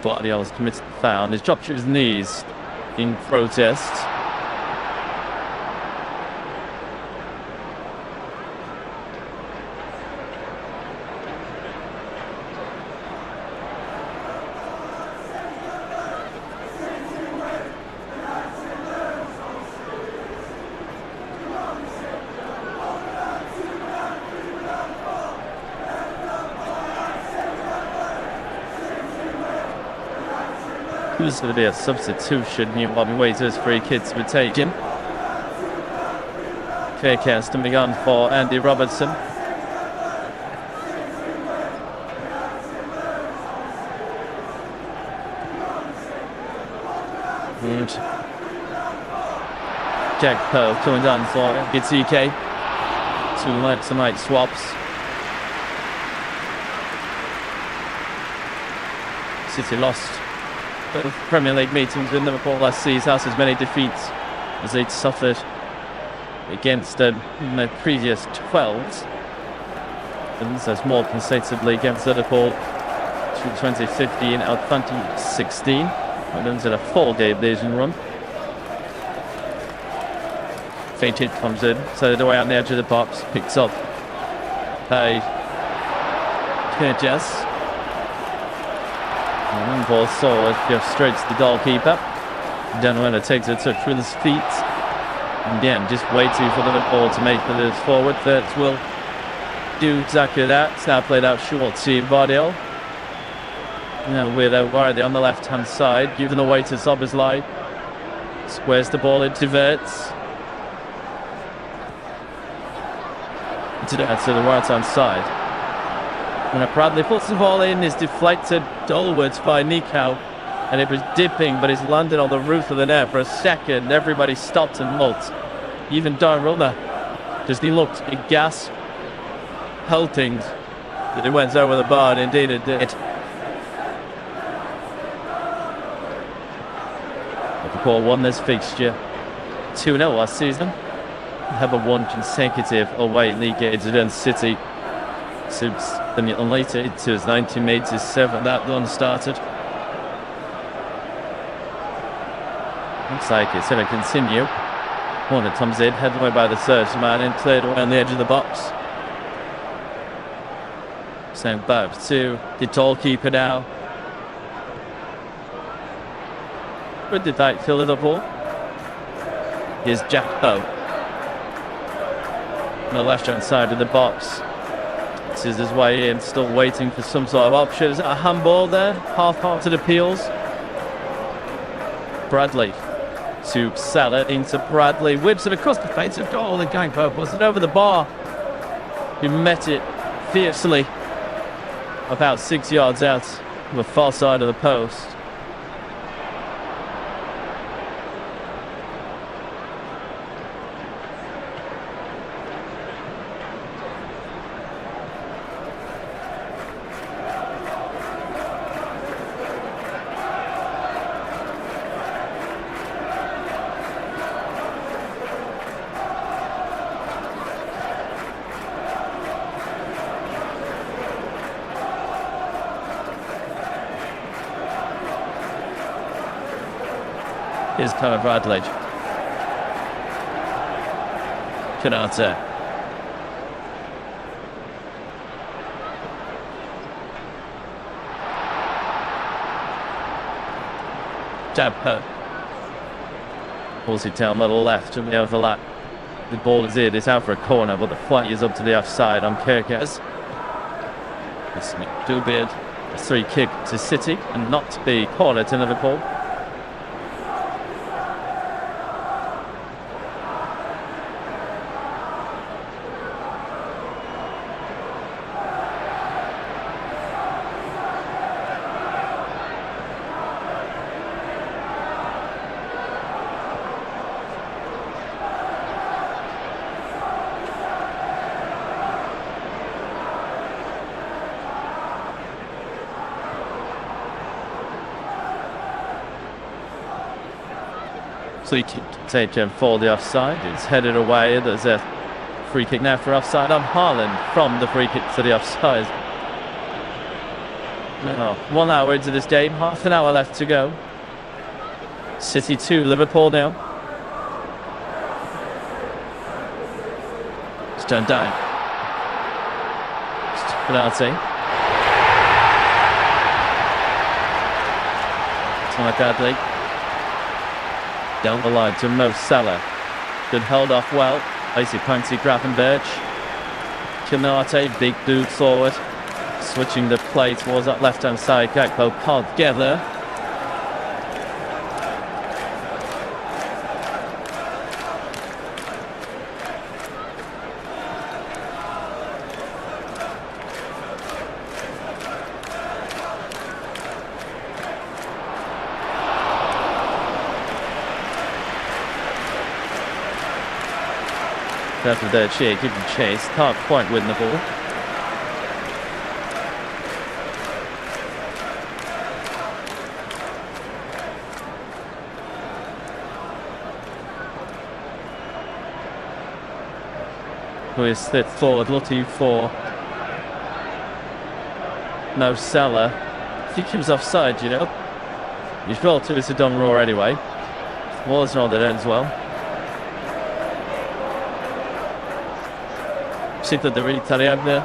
Guardiola's committed the foul and he's dropped to his knees in protest. Who's going to be a substitution here while we wait as free kids to be taken. Faircast coming on for Andy Robertson. And Jack Poe coming on for Gitike. 2 left-to-right swaps. City lost both Premier League meetings with Liverpool last season, has as many defeats as they'd suffered against them in their previous 12s. And there's more consecutively against Liverpool through 2015 out 2016. Adams had a 4-game legion run. Fainted comes in, so the way out on the edge of the box, picks up by Kirjas. And ball saw it go straight to the goalkeeper. Danuela takes a touch with his feet. And again, just waiting for Liverpool to make the forward. That will do exactly that. It's now played out short to Vardiol. Now with Wardy on the left hand side, giving away to Szoboszlai. Squares the ball into Verts. To the right hand side. When Bradley puts the ball in, is deflected downwards by Nico, and it was dipping, but it's landed on the roof of the net for a second. Everybody stopped and looked. Even Donnarumma, just he looked aghast, halting that it went over the bar, and indeed it did. Liverpool won this fixture 2-0 last season. Have a 1 consecutive away league games against City since the later it was 1987 that run started. Looks like it's going to continue. Corner comes in, headed away by the third man and cleared away on the edge of the box. Sent back to the goalkeeper now. Good debate for Liverpool. Here's Jack Poe. On the left hand side of the box. This is his way in, still waiting for some sort of option. Is that a handball there? Half-hearted appeals. Bradley to sell it into Bradley. Whips it across the face of goal. And going purpose and over the bar. He met it fiercely. About 6 yards out on the far side of the post. Here's Conor Bradley. Konate. Jabko. Pulls it down the left and the overlap. The ball is in, it's out for a corner, but the flight is up to the offside on Kirkes. This do be a free kick to City and not be corner to Liverpool. Free kick taken for the offside. It's headed away. There's a free kick now for offside on Haaland from the free kick to the offside. Now, 1 hour into this game, half an hour left to go. City 2, Liverpool now. It's turned down. It's penalty. It's not badly. Down the line to Mo Salah. Good held off well. Icy Panty Grafenberg. Kinarte, big dude forward. Switching the play towards that left hand side. Gakpo together. After their cheer, keeping chase, can't quite win the ball. Who is fifth forward, looking for Mo Salah. I think he was offside, you know. He's rolled to his done raw anyway. Was not that ends well. See that the really Italiano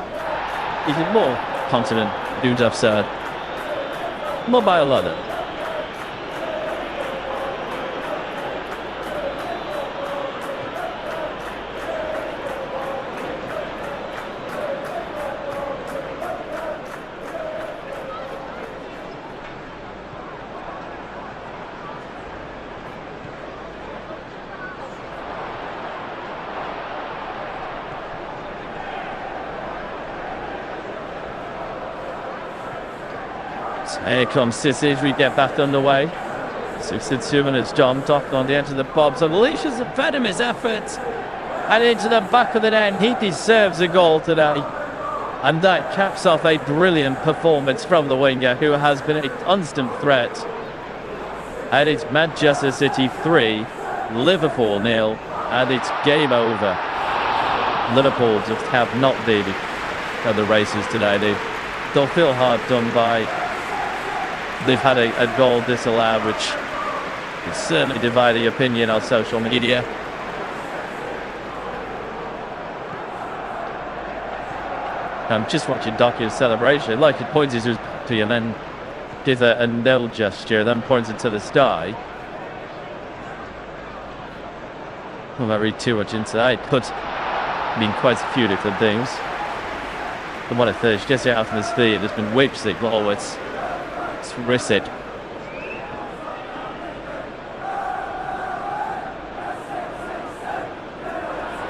is more confident dudes offside. More by a lot. Here comes City as we get back underway. 62 minutes, John Hopkins on the end of the bobs. Unleashes the venomous effort. And into the back of the net. He deserves a goal today. And that caps off a brilliant performance from the winger, who has been a constant threat. And it's Manchester City 3, Liverpool 0. And it's game over. Liverpool just have not been at the races today. They'll feel hard done by. They've had a goal disallowed, which is certainly dividing opinion on social media. I'm just watching Docu's celebration. Like, it points to you and then gives a no gesture, then points it to the sky. Well, I read too much into that. It could mean quite a few different things. But what if there's just out on his feet, there's been whip sick always. Risset.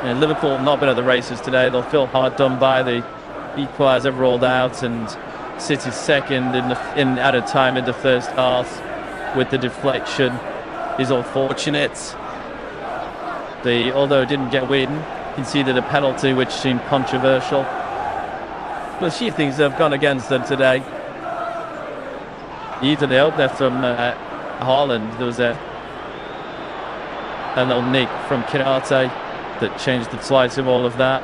And Liverpool not been at the races today. They'll feel hard done by. The equaliser rolled out, and City's second in added time in the first half with the deflection is unfortunate. Although it didn't get Whedon, conceded a penalty which seemed controversial. But a few things have gone against them today. Either the opener from Haaland, there was a little nick from Kinarte that changed the slice of all of that.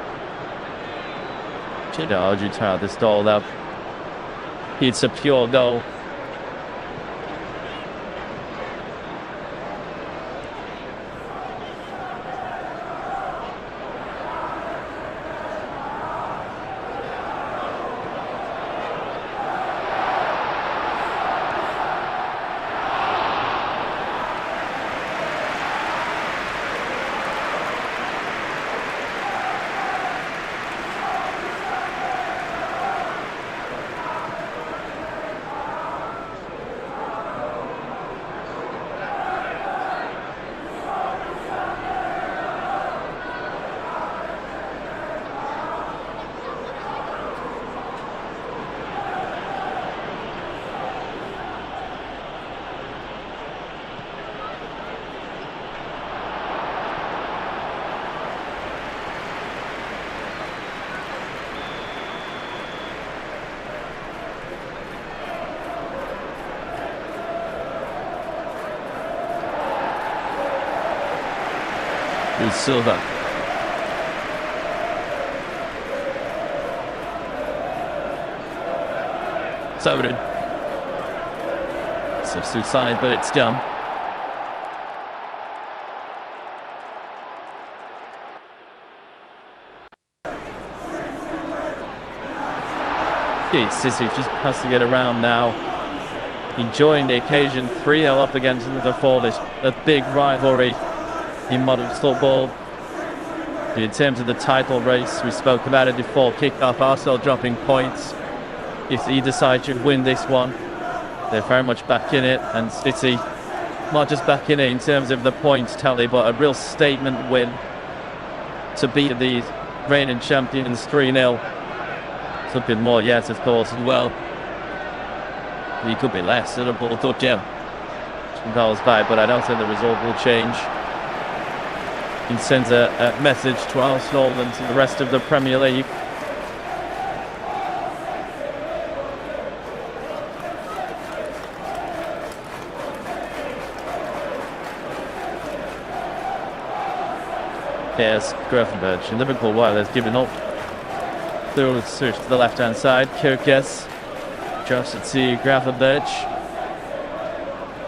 Arju tied this goal up. It's a pure goal. with Silva. Soden. Substitute side, but it's done. City just has to get around now. Enjoying the occasion, 3-0 up against Liverpool. It's a big rivalry in modern football. In terms of the title race, we spoke about it before kick-off. Arsenal dropping points. If either side should win this one, they're very much back in it. And City, not just back in it in terms of the points tally, but a real statement win to beat the reigning champions 3-0. Something more yet, of course, as well. It could be less. Liverpool thought, yeah, some goals back, but I don't think the result will change. It sends a message to Arsenal and to the rest of the Premier League. Yes, Gravenberch and Liverpool, while they've given up. They'll switch to the left-hand side. Kirkes, just to see Gravenberch.